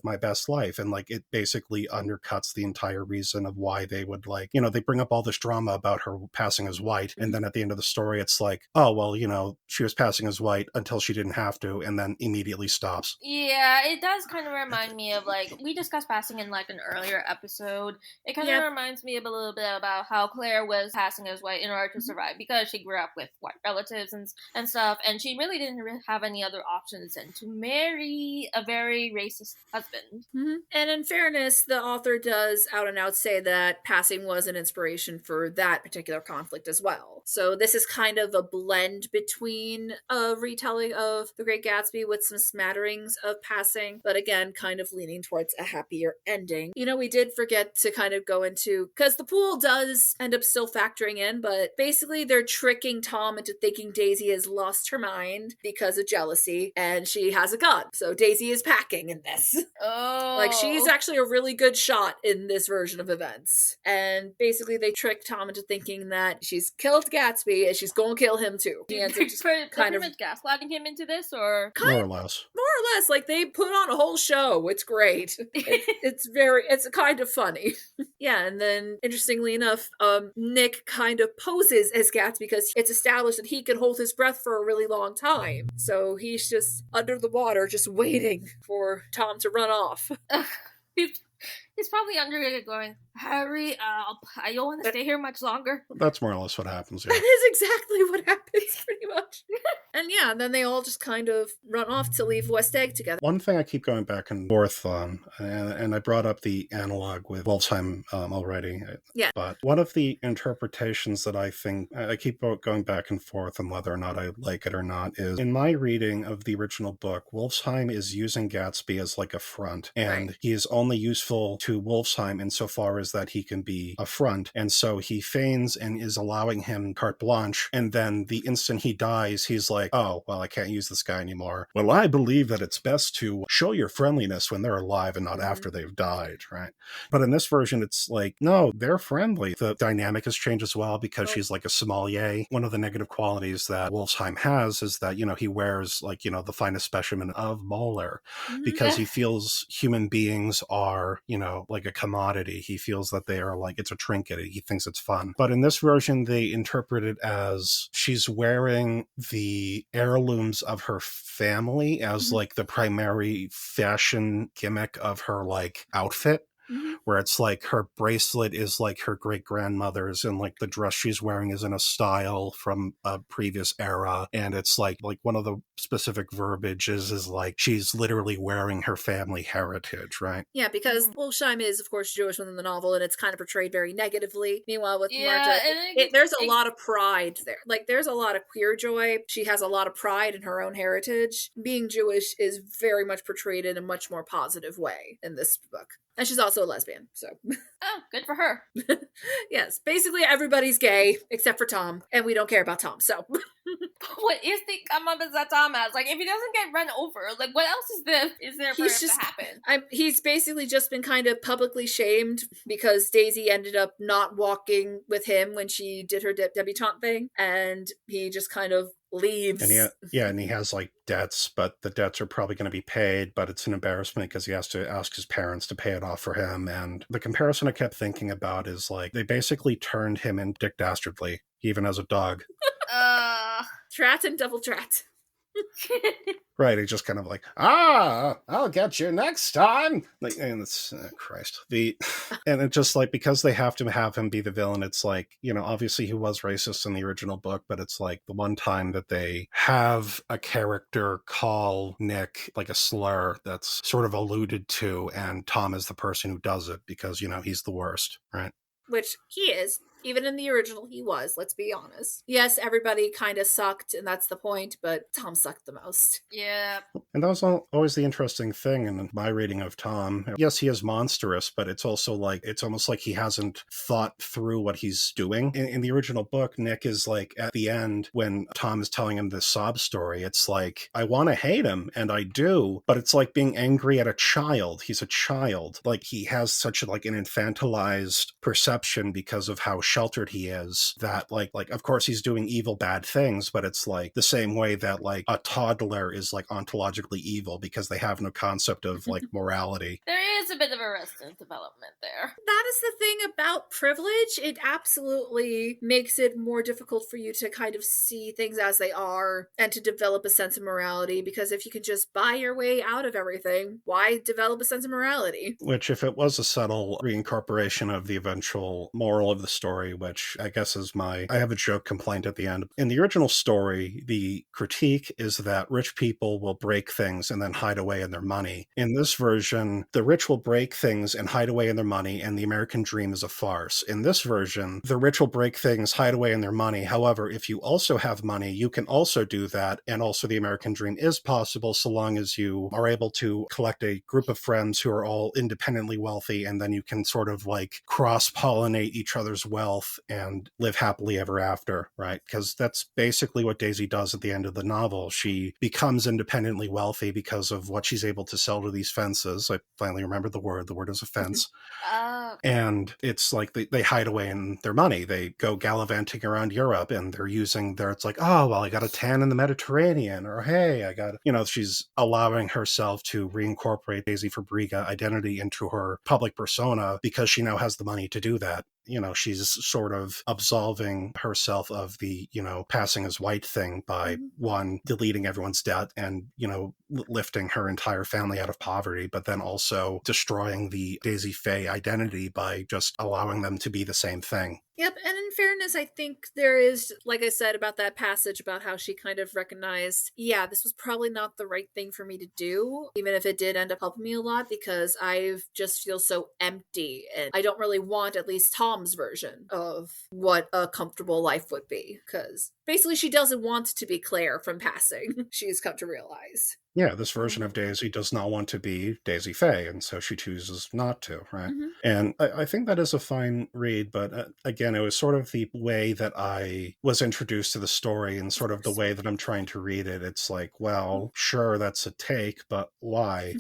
my best life. And like, it basically undercuts the entire reason of why they would like, they bring up all this drama about her passing as white, and then at the end of the story it's like, oh, well, she was passing as white until she didn't have to, and then immediately stops. Yeah, it does kind of remind me of like, we discussed passing in like an earlier episode. It kind of reminds me of a little bit about how Claire was passing as white in order to survive, because she grew up with white relatives and stuff, and she really didn't have any other options than to marry a very racist husband. And in fairness, the author does out and out say that passing was an inspiration for that particular conflict as well. So this is kind of a blend between a retelling of The Great Gatsby with some smatterings of passing, but again, kind of leaning towards a happier ending. We did forget to kind of go into, because the pool does end up still factoring in, but basically they're tricking Tom into thinking Daisy has lost her mind because of jealousy, and she has a gun. So Daisy is packing in this. Oh. Like, she's actually a really good shot in this version of events. And basically they trick Tom into thinking that she's killed Gatsby and she's gonna kill him too. He ends up just kind of gaslighting him into this, or more or less. Like, they put on a whole show. It's great. It's kind of funny. And then interestingly enough, Nick kind of poses as Gatsby because it's established that he can hold his breath for a really long time. So he's just under the water, just waiting for Tom to run off. He's probably under it going, hurry up. I don't want to stay here much longer. That's more or less what happens, yeah. That is exactly what happens, pretty much. And yeah, then they all just kind of run off to leave West Egg together. One thing I keep going back and forth on, and I brought up the analog with Wolfsheim already, Yeah. but one of the interpretations that I think, I keep going back and forth on whether or not I like it or not, is in my reading of the original book, Wolfsheim is using Gatsby as like a front, and he is only useful to Wolfsheim insofar as that he can be a front, and so he feigns and is allowing him carte blanche, and then the instant he dies, he's like, oh, well, I can't use this guy anymore. Well, I believe that it's best to show your friendliness when they're alive and not after they've died, right? But in this version, it's like, no, they're friendly. The dynamic has changed as well because she's like a sommelier. One of the negative qualities that Wolfsheim has is that, he wears like, the finest specimen of Molar because he feels human beings are, like a commodity. He feels that they are like, it's a trinket. He thinks it's fun. But in this version, they interpret it as she's wearing the heirlooms of her family as like the primary fashion gimmick of her like outfit. Where it's like her bracelet is like her great-grandmother's and like the dress she's wearing is in a style from a previous era. And it's like one of the specific verbiages is like she's literally wearing her family heritage, right? Yeah, because Wolfsheim is, of course, Jewish within the novel, and it's kind of portrayed very negatively. Meanwhile, with Marta, there's a lot of pride there. Like, there's a lot of queer joy. She has a lot of pride in her own heritage. Being Jewish is very much portrayed in a much more positive way in this book. And she's also a lesbian, so. Oh, good for her. Yes, basically everybody's gay, except for Tom, and we don't care about Tom, so. What is the come up as that Tom has? Like, if he doesn't get run over, like, what else is there for him to happen? He's basically just been kind of publicly shamed because Daisy ended up not walking with him when she did her debutante thing, and he just kind of leaves. And he has like debts, but the debts are probably going to be paid, but it's an embarrassment because he has to ask his parents to pay it off for him. And the comparison I kept thinking about is like they basically turned him into Dick Dastardly, even as a dog. Trat and double trat. Right, he's just kind of like, I'll get you next time. Like, and it's Christ. And it's just like because they have to have him be the villain. It's like obviously he was racist in the original book, but it's like the one time that they have a character call Nick like a slur that's sort of alluded to, and Tom is the person who does it because he's the worst, right? Which he is. Even in the original, he was, let's be honest. Yes, everybody kind of sucked, and that's the point, but Tom sucked the most. Yeah. And that was always the interesting thing in my reading of Tom. Yes, he is monstrous, but it's also like, it's almost like he hasn't thought through what he's doing. In the original book, Nick is like, at the end, when Tom is telling him this sob story, it's like, I want to hate him, and I do, but it's like being angry at a child. He's a child. Like, he has such an infantilized perception because of how sheltered he is that like of course he's doing evil bad things, but it's like the same way that like a toddler is like ontologically evil because they have no concept of like morality. There is a bit of arrested development there. That is the thing about privilege. It absolutely makes it more difficult for you to kind of see things as they are and to develop a sense of morality, because if you can just buy your way out of everything, why develop a sense of morality? Which, if it was a subtle reincorporation of the eventual moral of the story, which I guess is I have a joke complaint at the end. In the original story, the critique is that rich people will break things and then hide away in their money. In this version, the rich will break things and hide away in their money, and the American dream is a farce. In this version, the rich will break things, hide away in their money. However, if you also have money, you can also do that, and also the American dream is possible so long as you are able to collect a group of friends who are all independently wealthy, and then you can sort of like cross-pollinate each other's wealth and live happily ever after, right? Because that's basically what Daisy does at the end of the novel. She becomes independently wealthy because of what she's able to sell to these fences. I finally remembered the word. The word is a fence. And it's like they hide away in their money. They go gallivanting around Europe and they're it's like, oh, well, I got a tan in the Mediterranean, or hey, I got, she's allowing herself to reincorporate Daisy Fabriga identity into her public persona because she now has the money to do that. she's sort of absolving herself of the, passing as white thing by one, deleting everyone's debt and, lifting her entire family out of poverty, but then also destroying the Daisy Faye identity by just allowing them to be the same thing. Yep, and in fairness, I think there is, like I said about that passage about how she kind of recognized, this was probably not the right thing for me to do, even if it did end up helping me a lot, because I just feel so empty, and I don't really want at least Tom's version of what a comfortable life would be, because basically she doesn't want to be Claire from passing, she's come to realize. Yeah, this version of Daisy does not want to be Daisy Faye, and so she chooses not to, right? And I think that is a fine read, but again, it was sort of the way that I was introduced to the story and sort of the way that I'm trying to read it. It's like, well, sure, that's a take, but why?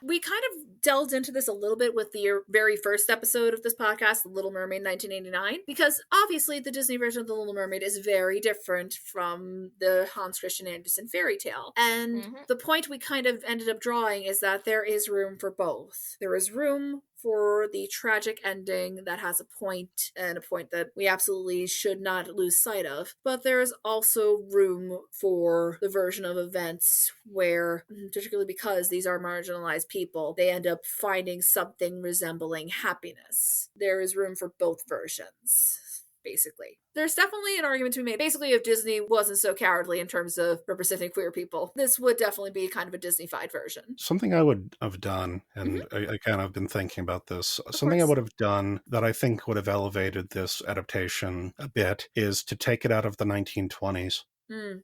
We kind of delved into this a little bit with the very first episode of this podcast, The Little Mermaid 1989, because obviously the Disney version of The Little Mermaid is very different from the Hans Christian Andersen fairy tale. And the point we kind of ended up drawing is that there is room for both. There is room for the tragic ending that has a point, and a point that we absolutely should not lose sight of. But there is also room for the version of events where, particularly because these are marginalized people, they end up finding something resembling happiness. There is room for both versions. Basically, there's definitely an argument to be made. Basically, if Disney wasn't so cowardly in terms of representing queer people, this would definitely be kind of a Disney-fied version. Something I would have done, and again, I've been thinking about this, something I would have done that I think would have elevated this adaptation a bit is to take it out of the 1920s.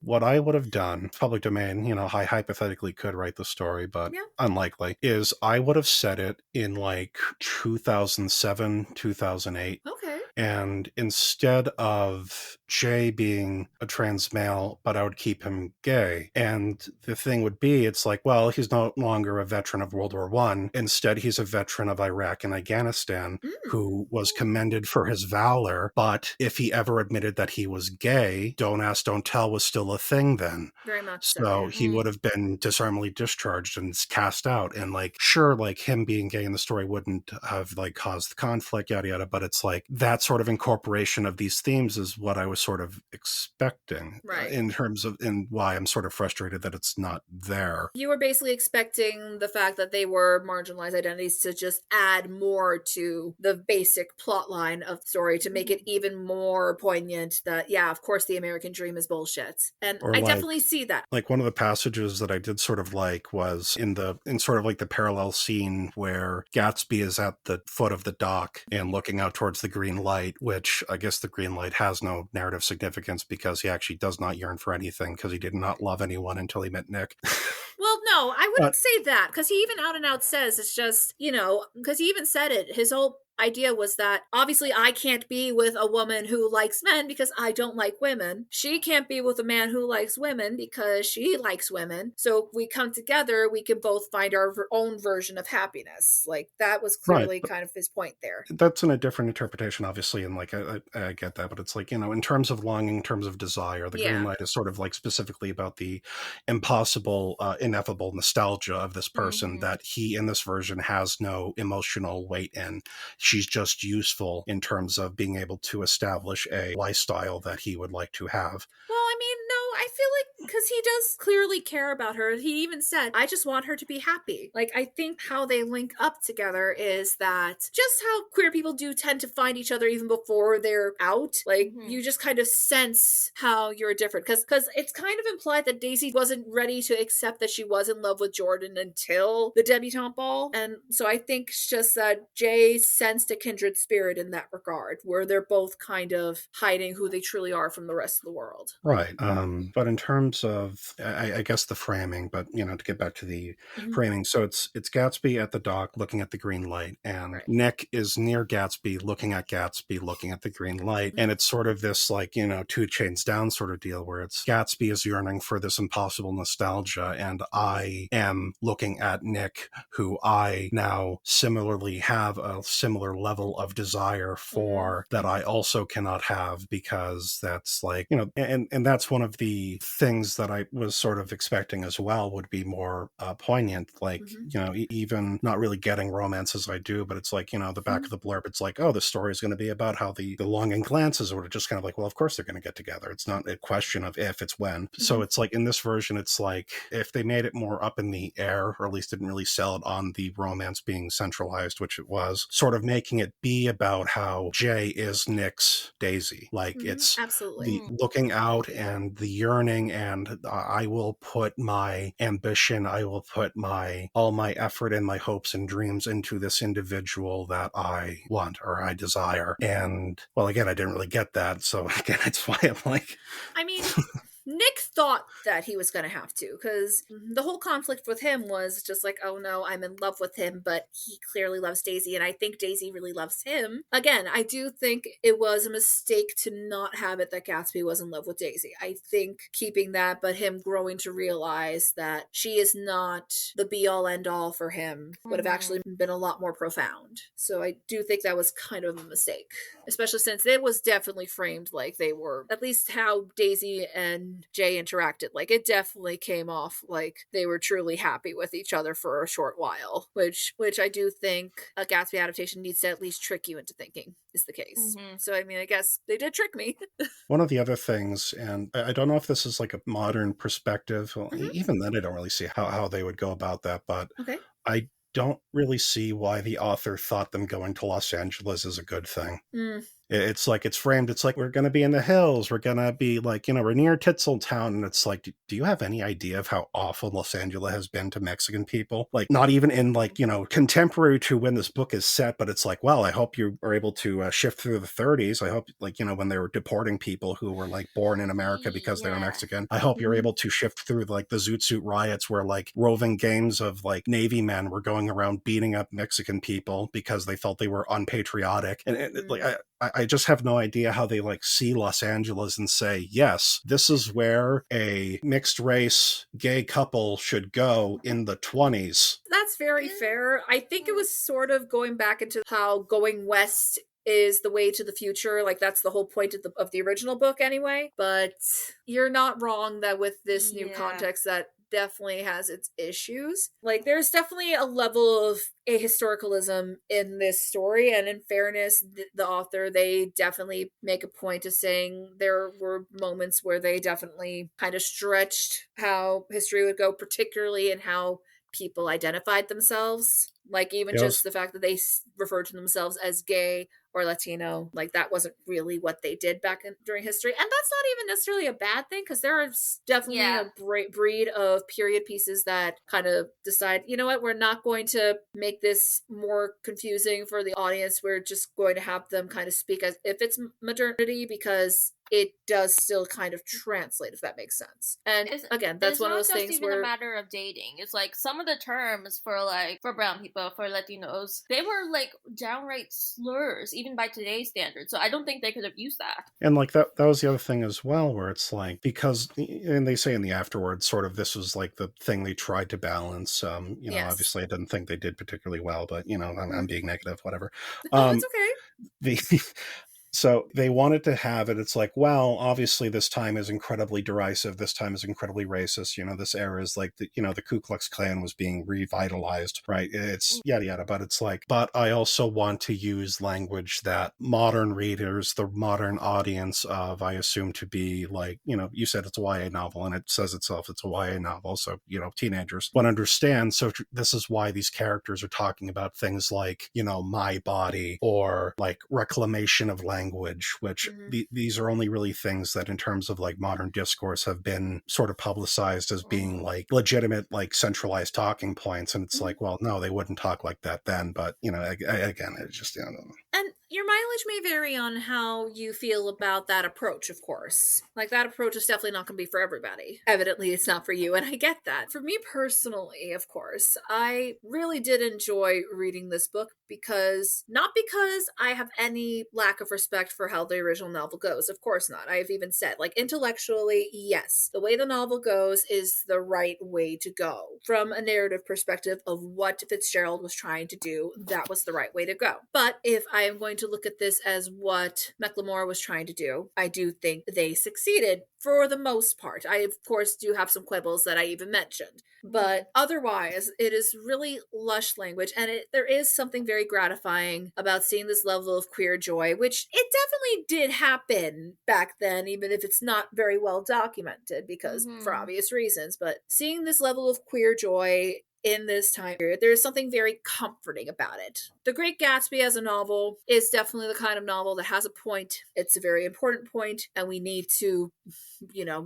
What I would have done, public domain, I hypothetically could write the story, but unlikely, is I would have set it in like 2007, 2008. Okay. And instead of Jay being a trans male, but I would keep him gay. And the thing would be, it's like, well, he's no longer a veteran of World War I. Instead, he's a veteran of Iraq and Afghanistan who was commended for his valor. But if he ever admitted that he was gay, don't ask, don't tell was still a thing then. Very much so. So he would have been dishonorably discharged and cast out. And like, sure, like him being gay in the story wouldn't have like caused the conflict, yada, yada. But it's like that sort of incorporation of these themes is what I was sort of expecting, right? In terms of, and why I'm sort of frustrated that it's not there. You were basically expecting the fact that they were marginalized identities to just add more to the basic plot line of the story to make it even more poignant that, of course the American dream is bullshit. And I definitely see that. Like one of the passages that I did sort of like was in sort of like the parallel scene where Gatsby is at the foot of the dock and looking out towards the green light, which I guess the green light has no narrative significance because he actually does not yearn for anything because he did not love anyone until he met Nick. Well, no, I wouldn't say that, because he even out and out says it's just, because he even said it, his whole idea was that obviously I can't be with a woman who likes men because I don't like women. She can't be with a man who likes women because she likes women. So if we come together, we can both find our own version of happiness. Like that was clearly kind of his point there. That's in a different interpretation, obviously, and like I get that, but it's like, in terms of longing, in terms of desire, the green light is sort of like specifically about the impossible, ineffable nostalgia of this person that he in this version has no emotional weight in. She's just useful in terms of being able to establish a lifestyle that he would like to have. Well, I mean, no, I feel like because he does clearly care about her. He even said, I just want her to be happy. Like, I think how they link up together is that just how queer people do tend to find each other even before they're out. Like, you just kind of sense how you're different. Because it's kind of implied that Daisy wasn't ready to accept that she was in love with Jordan until the debutante ball. And so I think it's just that Jay sensed a kindred spirit in that regard, where they're both kind of hiding who they truly are from the rest of the world. Right. But in terms of, I guess the framing, but to get back to the framing, so it's Gatsby at the dock looking at the green light, and Nick is near Gatsby looking at the green light, and it's sort of this like, 2 chains down sort of deal where it's Gatsby is yearning for this impossible nostalgia, and I am looking at Nick, who I now similarly have a similar level of desire for that I also cannot have, because that's like, and that's one of the things things that I was sort of expecting as well would be more poignant, like, even not really getting romance as I do, but it's like, the back of the blurb, it's like, oh, the story is going to be about how the longing glances, or just kind of like, well, of course they're going to get together. It's not a question of if, it's when. So it's like in this version, it's like if they made it more up in the air, or at least didn't really sell it on the romance being centralized, which it was, sort of making it be about how Jay is Nick's Daisy. Like it's absolutely the looking out and the yearning, and I will put my ambition, I will put all my effort and my hopes and dreams into this individual that I want or I desire. And well, again, I didn't really get that. So again, that's why I'm like, I mean, Nick thought that he was going to have to, because the whole conflict with him was just like, oh no, I'm in love with him, but he clearly loves Daisy, and I think Daisy really loves him. Again, I do think it was a mistake to not have it that Gatsby was in love with Daisy. I think keeping that, but him growing to realize that she is not the be-all end-all for him would have actually been a lot more profound. So I do think that was kind of a mistake, especially since it was definitely framed like they were, at least how Daisy and Jay interacted, like it definitely came off like they were truly happy with each other for a short while, which I do think a Gatsby adaptation needs to at least trick you into thinking is the case. So I mean, I guess they did trick me. one of the other things, and I don't know if this is like a modern perspective, well, even then I don't really see how they would go about that, but I don't really see why the author thought them going to Los Angeles is a good thing. It's like, it's framed, it's like, we're going to be in the hills, we're going to be like, we're near Tinseltown, and it's like, do you have any idea of how awful Los Angeles has been to Mexican people? Like, not even in like, contemporary to when this book is set, but it's like, well, I hope you are able to shift through the 30s. I hope, like, when they were deporting people who were like born in America because they were Mexican, I hope you're able to shift through like the Zoot Suit riots where like roving gangs of like Navy men were going around beating up Mexican people because they felt they were unpatriotic. And like, I just have no idea how they like see Los Angeles and say, yes, this is where a mixed race gay couple should go in the 20s. That's very fair. I think it was sort of going back into how going west is the way to the future. Like that's the whole point of the original book anyway. But you're not wrong that with this new context that definitely has its issues. Like there's definitely a level of ahistoricalism in this story, and in fairness, the author, they definitely make a point of saying there were moments where they definitely kind of stretched how history would go, particularly in how people identified themselves. Like even just the fact that they referred to themselves as gay or Latino, like that wasn't really what they did during history. And that's not even necessarily a bad thing, because there is definitely a breed of period pieces that kind of decide, you know what, we're not going to make this more confusing for the audience. We're just going to have them kind of speak as if it's modernity, because it does still kind of translate, if that makes sense. And again, that's one of those things where it's not just even a matter of dating. It's like some of the terms for brown people, for Latinos, they were like downright slurs, even by today's standards. So I don't think they could have used that. And like that was the other thing as well, where it's like, because, and they say in the afterwards, sort of this was like the thing they tried to balance. Obviously I didn't think they did particularly well, but I'm being negative, whatever. It's okay. So they wanted to have it. It's like, well, obviously this time is incredibly derisive. This time is incredibly racist. This era is like the Ku Klux Klan was being revitalized, right? It's yada yada. But it's like, but I also want to use language that modern readers, the modern audience of, I assume to be like, you said it's a YA novel, and it says itself it's a YA novel. So, teenagers would understand. So this is why these characters are talking about things like, my body, or like reclamation of language, which these are only really things that in terms of like modern discourse have been sort of publicized as being like legitimate, like centralized talking points. And it's like, well, no, they wouldn't talk like that then. But, again, it's just, And your mileage may vary on how you feel about that approach, of course. Like, that approach is definitely not going to be for everybody. Evidently, it's not for you, and I get that. For me personally, of course, I really did enjoy reading this book not because I have any lack of respect for how the original novel goes. Of course not. I've even said, like, intellectually, yes, the way the novel goes is the right way to go. From a narrative perspective of what Fitzgerald was trying to do, that was the right way to go. But if I am going to look at this as what McLemore was trying to do. I do think they succeeded for the most part. I, of course, do have some quibbles that I even mentioned. But otherwise, it is really lush language, and there is something very gratifying about seeing this level of queer joy, which it definitely did happen back then, even if it's not very well documented, because for obvious reasons. But seeing this level of queer joy in this time period, there's something very comforting about it. The Great Gatsby as a novel is definitely the kind of novel that has a point. It's a very important point, and we need to,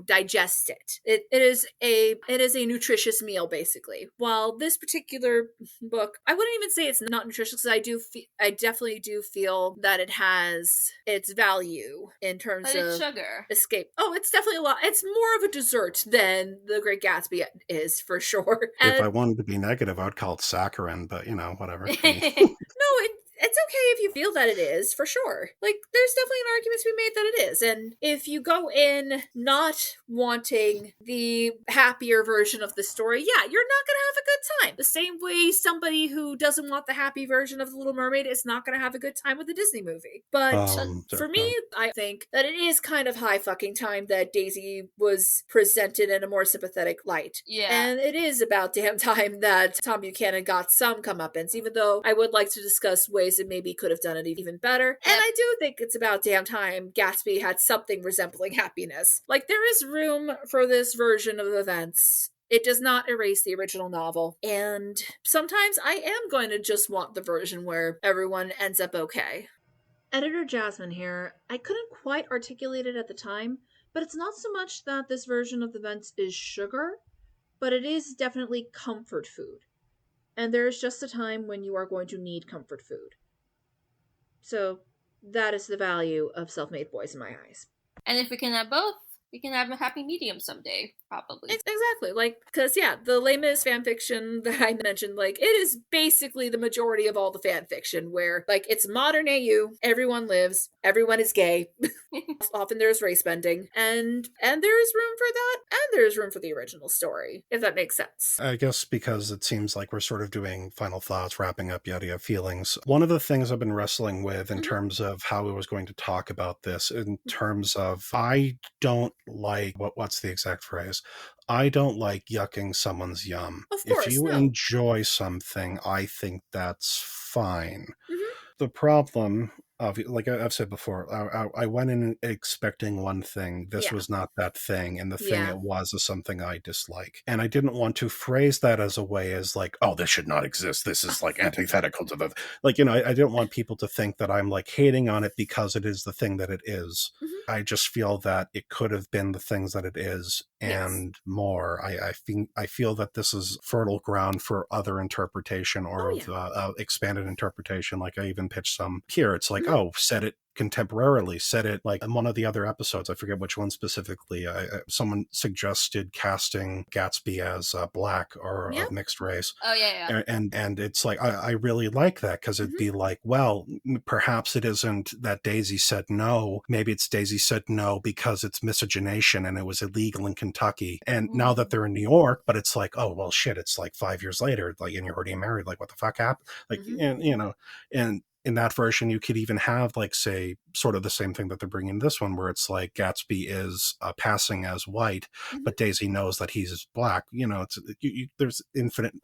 digest it. It is a nutritious meal, basically. While this particular book, I wouldn't even say it's not nutritious, because I definitely do feel that it has its value in terms But it's of sugar. escape. Oh, it's definitely a lot. It's more of a dessert than The Great Gatsby is, for sure. If I wanted to be negative, I'd call it saccharin, but whatever. No, it's okay if you feel that it is, for sure. Like, there's definitely an argument to be made that it is. And if you go in not wanting the happier version of the story, yeah, you're not going to have a good time. The same way somebody who doesn't want the happy version of The Little Mermaid is not going to have a good time with a Disney movie. But for me, I think that it is kind of high fucking time that Daisy was presented in a more sympathetic light. Yeah. And it is about damn time that Tom Buchanan got some comeuppance, even though I would like to discuss ways that maybe could have done it even better. And I do think it's about damn time Gatsby had something resembling happiness. Like, there is room for this version of events. It does not erase the original novel. And sometimes I am going to just want the version where everyone ends up okay. Editor Jasmine here. I couldn't quite articulate it at the time, but it's not so much that this version of events is sugar, but it is definitely comfort food. And there is just a time when you are going to need comfort food. So that is the value of self-made boys in my eyes. And if we can have both, we can have a happy medium someday, probably. Exactly. Like, because, yeah, the Les Mis fanfiction that I mentioned, like, it is basically the majority of all the fanfiction where, like, it's modern AU, everyone lives, everyone is gay, often there's race bending, and there is room for that, and there's room for the original story, if that makes sense. I guess because it seems like we're sort of doing final thoughts, wrapping up yada feelings. One of the things I've been wrestling with in terms of how I was going to talk about this, in terms of, I don't like, what's the exact phrase? I don't like yucking someone's yum. Of course, if you enjoy something, I think that's fine. The problem, like I've said before, I went in expecting one thing. This was not that thing, and the thing it was is something I dislike. And I didn't want to phrase that as a way as like, oh, this should not exist. This is like antithetical to the... Like, I didn't want people to think that I'm like hating on it because it is the thing that it is. I just feel that it could have been the things that it is and more. I feel that this is fertile ground for other interpretation or expanded interpretation. Like I even pitched some here. It's like, oh, set it contemporarily, set it like in one of the other episodes. I forget which one specifically. Someone suggested casting Gatsby as black or of mixed race. Oh, yeah. And it's like, I really like that because it'd be like, well, perhaps it isn't that Daisy said no. Maybe it's Daisy said no because it's miscegenation and it was illegal in Kentucky. And now that they're in New York, but it's like, oh, well, shit, it's like 5 years later, like, and you're already married. Like, what the fuck happened? Like, and in that version, you could even have, like, say, sort of the same thing that they're bringing in this one, where it's like Gatsby is passing as white, but Daisy knows that he's black. There's infinite.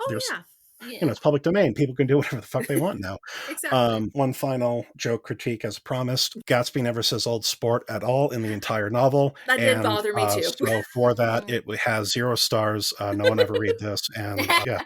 It's public domain. People can do whatever the fuck they want now. Exactly. One final joke critique, as promised. Gatsby never says old sport at all in the entire novel. That did bother me too. So for that, it has 0 stars. No one ever read this, and yeah.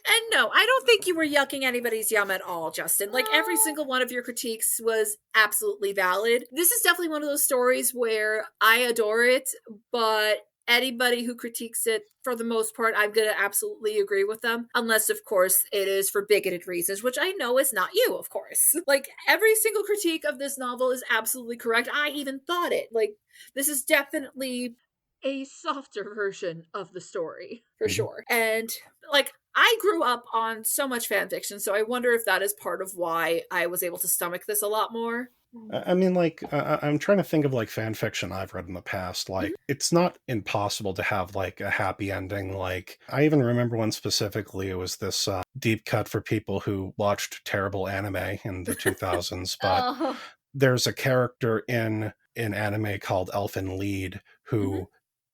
And no, I don't think you were yucking anybody's yum at all, Justin. Like, every single one of your critiques was absolutely valid. This is definitely one of those stories where I adore it, but anybody who critiques it, for the most part, I'm going to absolutely agree with them. Unless, of course, it is for bigoted reasons, which I know is not you, of course. Like, every single critique of this novel is absolutely correct. I even thought it. Like, this is definitely a softer version of the story, for sure. And, like, I grew up on so much fan fiction, so I wonder if that is part of why I was able to stomach this a lot more. I mean, like, I'm trying to think of, like, fan fiction I've read in the past. Like, it's not impossible to have, like, a happy ending. Like, I even remember one specifically. It was this deep cut for people who watched terrible anime in the 2000s. But Oh. there's a character in an anime called Elfen Lied who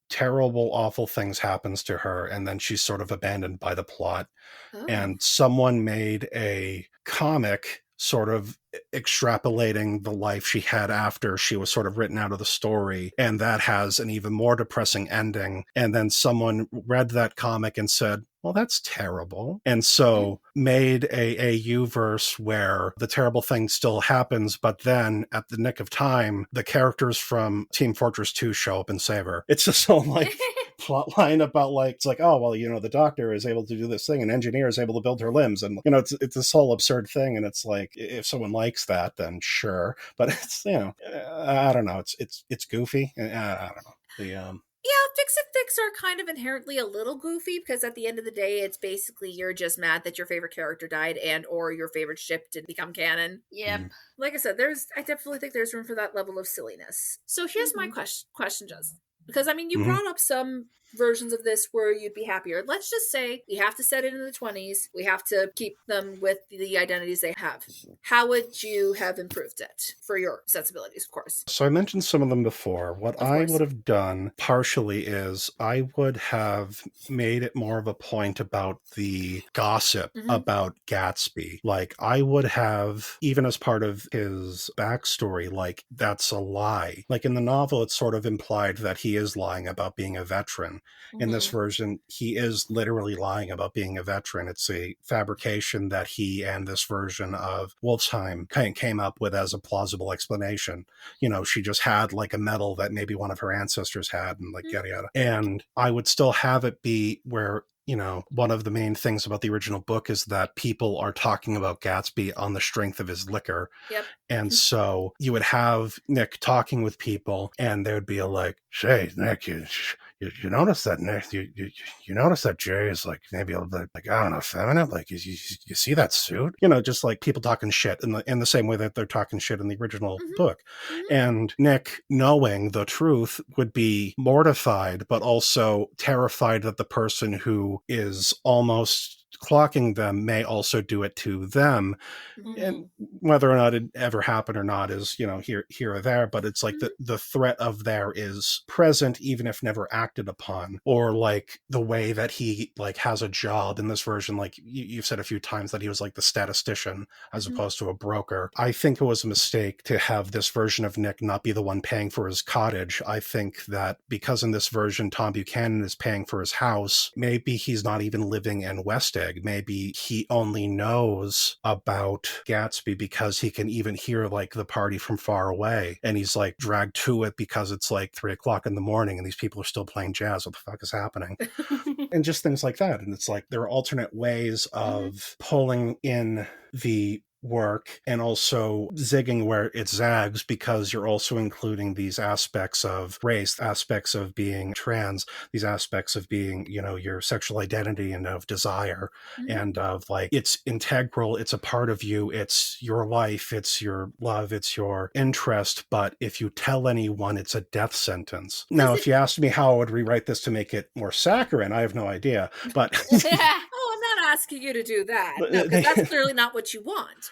terrible, awful things happens to her, and then she's sort of abandoned by the plot. Oh. And someone made a comic sort of extrapolating the life she had after she was sort of written out of the story, and that has an even more depressing ending. And then someone read that comic and said, well, that's terrible, and so made a U-verse where the terrible thing still happens, but then at the nick of time the characters from Team Fortress 2 show up and save her. It's just all like plot line about, like, it's like, oh, well, you know, the doctor is able to do this thing, and engineer is able to build her limbs, and, you know, it's this whole absurd thing. And it's like, if someone likes that, then sure. But it's, you know, I don't know, it's goofy. I don't know. Yeah, Fix It Fix are kind of inherently a little goofy, because at the end of the day, it's basically you're just mad that your favorite character died and or your favorite ship didn't become canon. Yep. Like I said, I definitely think there's room for that level of silliness. So here's my question, Justin. Because, I mean, you brought up some versions of this where you'd be happier. Let's just say we have to set it in the 20s. We have to keep them with the identities they have. How would you have improved it for your sensibilities, of course? So I mentioned some of them before. What I would have done partially is I would have made it more of a point about the gossip about Gatsby. Like, I would have, even as part of his backstory, like, that's a lie. Like, in the novel, it's sort of implied that he is lying about being a veteran. In this version, he is literally lying about being a veteran. It's a fabrication that he and this version of Wolfsheim came up with as a plausible explanation. You know, she just had, like, a medal that maybe one of her ancestors had, and, like, yada yada. And I would still have it be where, you know, one of the main things about the original book is that people are talking about Gatsby on the strength of his liquor. Yep. And so you would have Nick talking with people, and they would be like, "Say, Nick, you notice that Nick, you notice that Jay is, like, maybe a little bit, like, I don't know, feminine? Like, you see that suit? You know, just like people talking shit in the same way that they're talking shit in the original book." And Nick, knowing the truth, would be mortified, but also terrified that the person who is almost clocking them may also do it to them. And whether or not it ever happened or not is, you know, here or there, but it's like the threat of there is present, even if never acted upon. Or like the way that he, like, has a job in this version, like you've said a few times that he was like the statistician as opposed to a broker. I think it was a mistake to have this version of Nick not be the one paying for his cottage. I think that because in this version Tom Buchanan is paying for his house, maybe he's not even living in West Egg. Maybe he only knows about Gatsby because he can even hear, like, the party from far away, and he's, like, dragged to it because it's like 3:00 in the morning and these people are still playing jazz. What the fuck is happening? And just things like that. And it's like there are alternate ways of pulling in the work and also zigging where it zags, because you're also including these aspects of race, aspects of being trans, these aspects of being, you know, your sexual identity and of desire, and of, like, it's integral, it's a part of you, it's your life, it's your love, it's your interest. But if you tell anyone, it's a death sentence. Now, if you asked me how I would rewrite this to make it more saccharine, I have no idea, but Oh, I'm not asking you to do that. No, because that's clearly not what you want.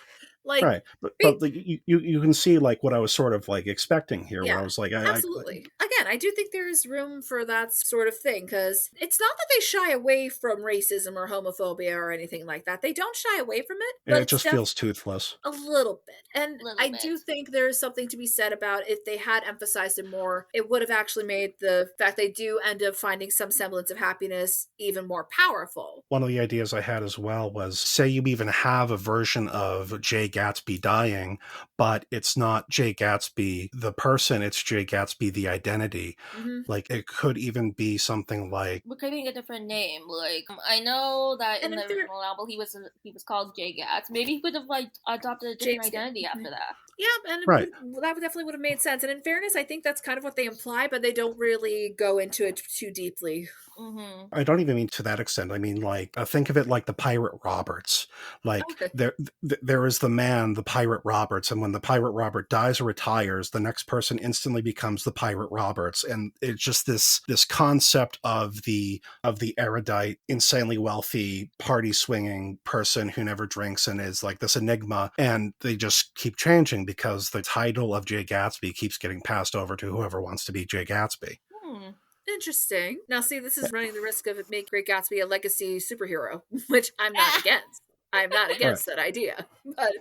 Like, right, but like, you can see, like, what I was sort of, like, expecting here, where I was like, absolutely. Again, I do think there's room for that sort of thing, because it's not that they shy away from racism or homophobia or anything like that. They don't shy away from it, but it just feels toothless a little bit. And I do think there's something to be said about if they had emphasized it more, it would have actually made the fact they do end up finding some semblance of happiness even more powerful. One of the ideas I had as well was, say you even have a version of Jay Gatsby dying, but it's not Jay Gatsby the person, it's Jay Gatsby the identity. Like, it could even be something like, we're creating a different name. Like, I know that in the original novel he was called Jay Gats. Maybe he could have, like, adopted a different identity after that. Yeah, and that definitely would have made sense. And in fairness, I think that's kind of what they imply, but they don't really go into it too deeply. I don't even mean to that extent. I mean, like, think of it like the pirate Roberts. Like, there is the man, the pirate Roberts, and when the pirate Robert dies or retires, the next person instantly becomes the pirate Roberts. And it's just this concept of the erudite, insanely wealthy, party swinging person who never drinks and is like this enigma. And they just keep changing because the title of Jay Gatsby keeps getting passed over to whoever wants to be Jay Gatsby. Interesting. Now, see, this is running the risk of it making Great Gatsby a legacy superhero, which I'm not against. I'm not against that idea, but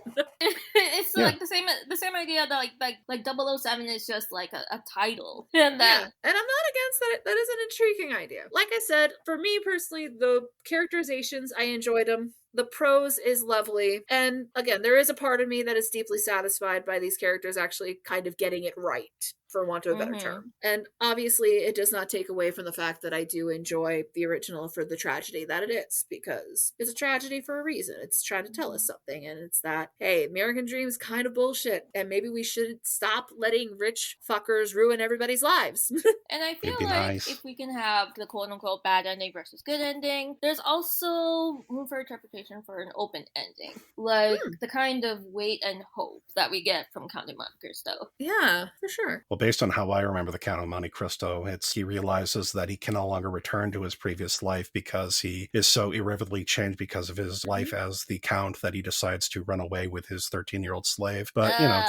it's like the same idea that like 007 is just like a title, and that and I'm not against that. That is an intriguing idea. Like I said, for me personally, the characterizations, I enjoyed them. The prose is lovely. And again, there is a part of me that is deeply satisfied by these characters actually kind of getting it right, for want of a better term. And obviously, it does not take away from the fact that I do enjoy the original for the tragedy that it is, because it's a tragedy for a reason. It's trying to tell us something, and it's that, hey, American Dream's kind of bullshit, and maybe we should stop letting rich fuckers ruin everybody's lives. And I feel like if we can have the quote-unquote bad ending versus good ending, there's also room for interpretation for an open ending. Like the kind of wait and hope that we get from Count of Monte Cristo. Yeah, for sure. Well, based on how I remember the Count of Monte Cristo, he realizes that he can no longer return to his previous life because he is so irrevocably changed because of his life as the Count that he decides to run away with his 13-year-old slave. But, you know...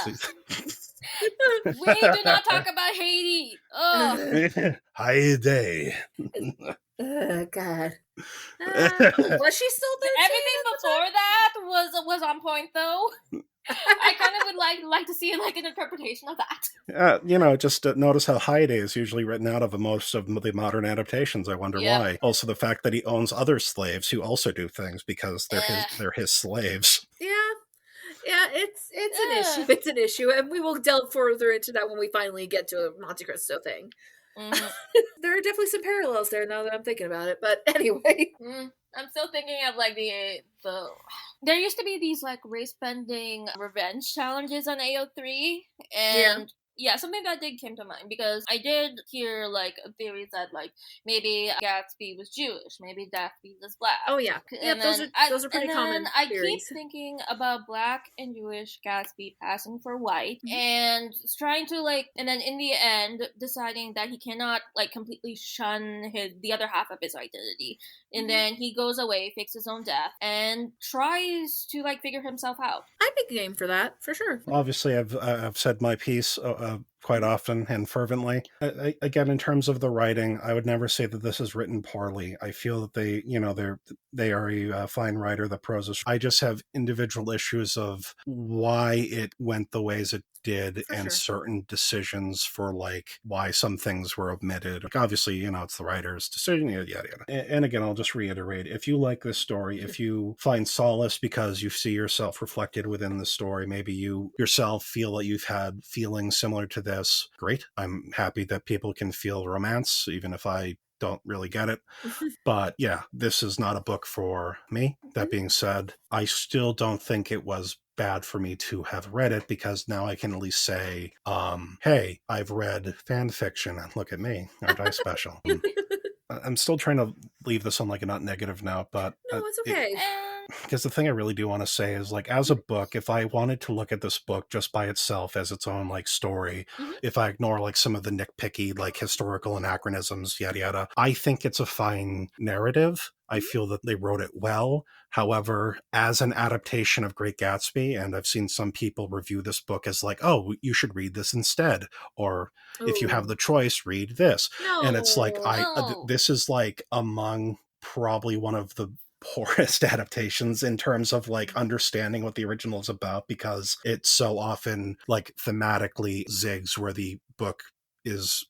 We do not talk about Haiti. Oh. Haiti. God. Was she still 13? Everything before that was on point, though. I kind of would like to see like an interpretation of that. Just notice how Haiti is usually written out of most of the modern adaptations. I wonder why. Also, the fact that he owns other slaves who also do things because they're his slaves. Yeah, it's an issue. It's an issue, and we will delve further into that when we finally get to a Monte Cristo thing. There are definitely some parallels there now that I'm thinking about it, but anyway. I'm still thinking of like the there used to be these like race bending revenge challenges on AO3, and something that did came to mind because I did hear like theories that like maybe Gatsby was Jewish, maybe Gatsby was black. Oh yeah, and those are pretty common theories. I keep thinking about black and Jewish Gatsby passing for white and trying to like, and then in the end deciding that he cannot like completely shun the other half of his identity, and then he goes away, fakes his own death, and tries to like figure himself out. I'd be game for that for sure. Obviously, I've said my piece quite often and fervently. Again, in terms of the writing, I would never say that this is written poorly. I feel that they are a fine writer. The prose is. I just have individual issues of why it went the ways it did and certain decisions for like why some things were omitted. Like, obviously, it's the writer's decision, yada, yada. And again, I'll just reiterate, if you like this story, if you find solace because you see yourself reflected within the story, maybe you yourself feel that you've had feelings similar to this, great. I'm happy that people can feel romance, even if I don't really get it. But yeah, this is not a book for me. That being said, I still don't think it was bad for me to have read it because now I can at least say, hey, I've read fan fiction and look at me. Aren't I special? I'm still trying to leave this on like a not negative note, but no, it's okay. Because the thing I really do want to say is like, as a book, if I wanted to look at this book just by itself as its own like story, if I ignore like some of the nitpicky like historical anachronisms, yada yada, I think it's a fine narrative. I feel that they wrote it well. However, as an adaptation of Great Gatsby, and I've seen some people review this book as like, oh, you should read this instead. Or if you have the choice, read this. And it's like, this is like among probably one of the poorest adaptations in terms of like understanding what the original is about, because it so often like thematically zigs where the book is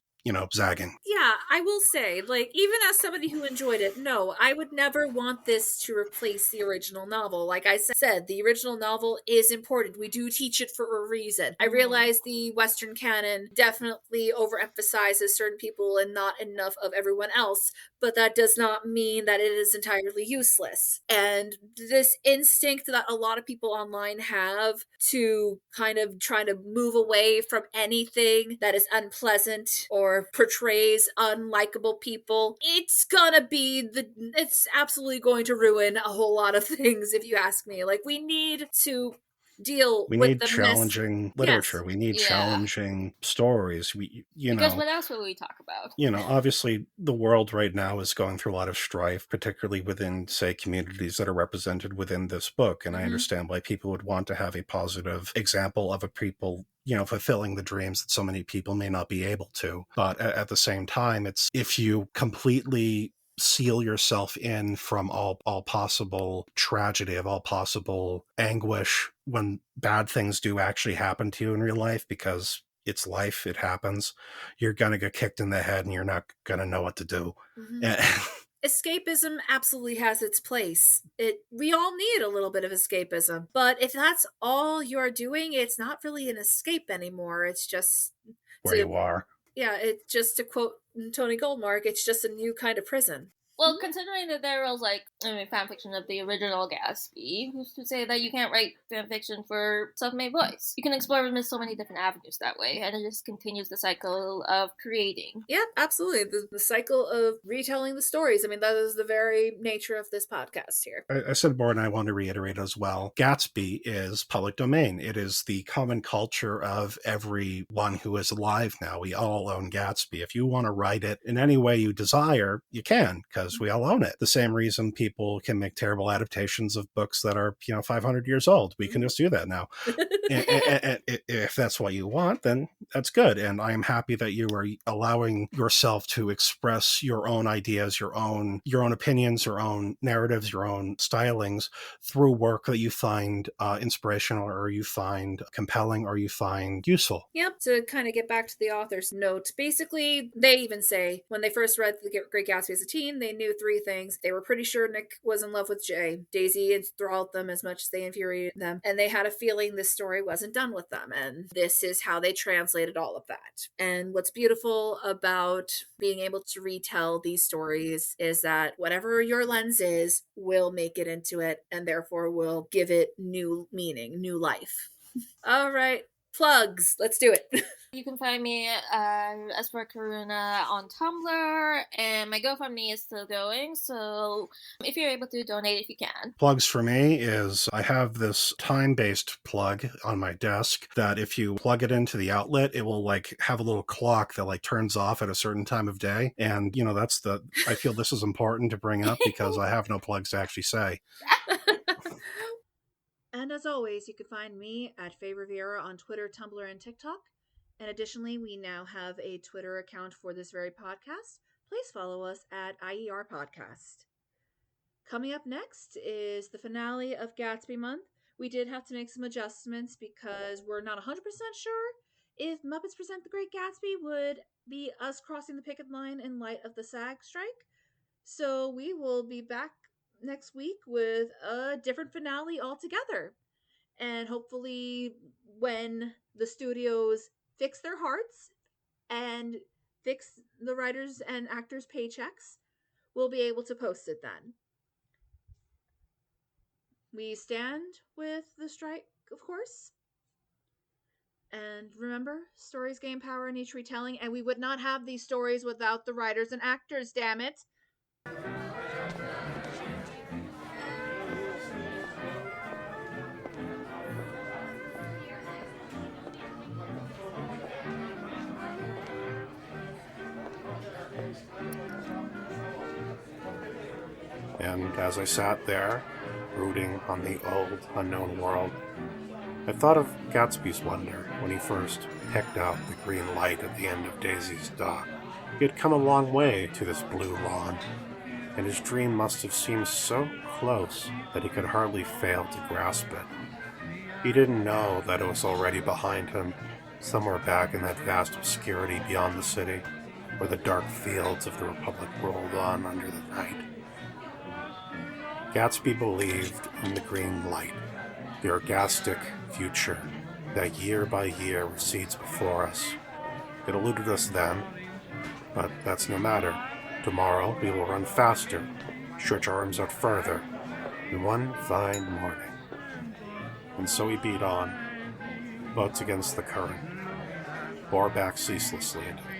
zagging. Yeah, I will say, like, even as somebody who enjoyed it, no, I would never want this to replace the original novel. Like I said, the original novel is important. We do teach it for a reason. I realize the Western canon definitely overemphasizes certain people and not enough of everyone else, but that does not mean that it is entirely useless. And this instinct that a lot of people online have to kind of try to move away from anything that is unpleasant or portrays unlikable people, it's absolutely going to ruin a whole lot of things, if you ask me. Like, we need to deal We with need the challenging literature. Yes. We need Yeah. challenging stories. Because what else would we talk about? Obviously the world right now is going through a lot of strife, particularly within, say, communities that are represented within this book. And I understand why people would want to have a positive example of a people, fulfilling the dreams that so many people may not be able to. But at the same time, it's if you completely seal yourself in from all possible tragedy, of all possible anguish when bad things do actually happen to you in real life, because it's life, it happens, you're gonna get kicked in the head and you're not gonna know what to do. Escapism absolutely has its place. We all need a little bit of escapism, but if that's all you're doing, it's not really an escape anymore. It's just where you are. Yeah, it just, to quote Tony Goldmark, it's just a new kind of prison. Well, considering that there was, fan fiction of the original Gatsby, who's to say that you can't write fan fiction for self-made boys? You can explore so many different avenues that way, and it just continues the cycle of creating. Yeah, absolutely. The cycle of retelling the stories. I mean, that is the very nature of this podcast here. I said more, and I want to reiterate as well. Gatsby is public domain. It is the common culture of everyone who is alive now. We all own Gatsby. If you want to write it in any way you desire, you can, because we all own it. The same reason people can make terrible adaptations of books that are 500 years old. We can just do that now. and if that's what you want, then that's good. And I am happy that you are allowing yourself to express your own ideas, your own opinions, your own narratives, your own stylings through work that you find inspirational, or you find compelling, or you find useful. Yep. To kind of get back to the author's note, basically, they even say when they first read The Great Gatsby as a teen, they knew 3 things. They were pretty sure Nick was in love with Jay. Daisy enthralled them as much as they infuriated them. And they had a feeling this story wasn't done with them. And this is how they translated all of that. And what's beautiful about being able to retell these stories is that whatever your lens is will make it into it, and therefore will give it new meaning, new life. All right. Plugs. Let's do it. You can find me as for Karuna on Tumblr, and my GoFundMe is still going, so if you're able to donate, if you can. Plugs for me is I have this time-based plug on my desk that if you plug it into the outlet, it will have a little clock that turns off at a certain time of day. And I feel this is important to bring up because I have no plugs to actually say. And as always, you can find me at Faye Riviera on Twitter, Tumblr, and TikTok. And additionally, we now have a Twitter account for this very podcast. Please follow us at IER Podcast. Coming up next is the finale of Gatsby Month. We did have to make some adjustments because we're not 100% sure if Muppets Present the Great Gatsby would be us crossing the picket line in light of the SAG strike. So we will be back next week with a different finale altogether. And hopefully when the studios fix their hearts and fix the writers and actors' paychecks, we'll be able to post it then. We stand with the strike, of course. And remember, stories gain power in each retelling, and we would not have these stories without the writers and actors, damn it. And as I sat there, brooding on the old, unknown world, I thought of Gatsby's wonder when he first picked out the green light at the end of Daisy's dock. He had come a long way to this blue lawn, and his dream must have seemed so close that he could hardly fail to grasp it. He didn't know that it was already behind him, somewhere back in that vast obscurity beyond the city, where the dark fields of the Republic rolled on under the night. Gatsby believed in the green light, the orgastic future that year by year recedes before us. It eluded us then, but that's no matter. Tomorrow we will run faster, stretch our arms out further, in one fine morning. And so we beat on, boats against the current, bore back ceaselessly into the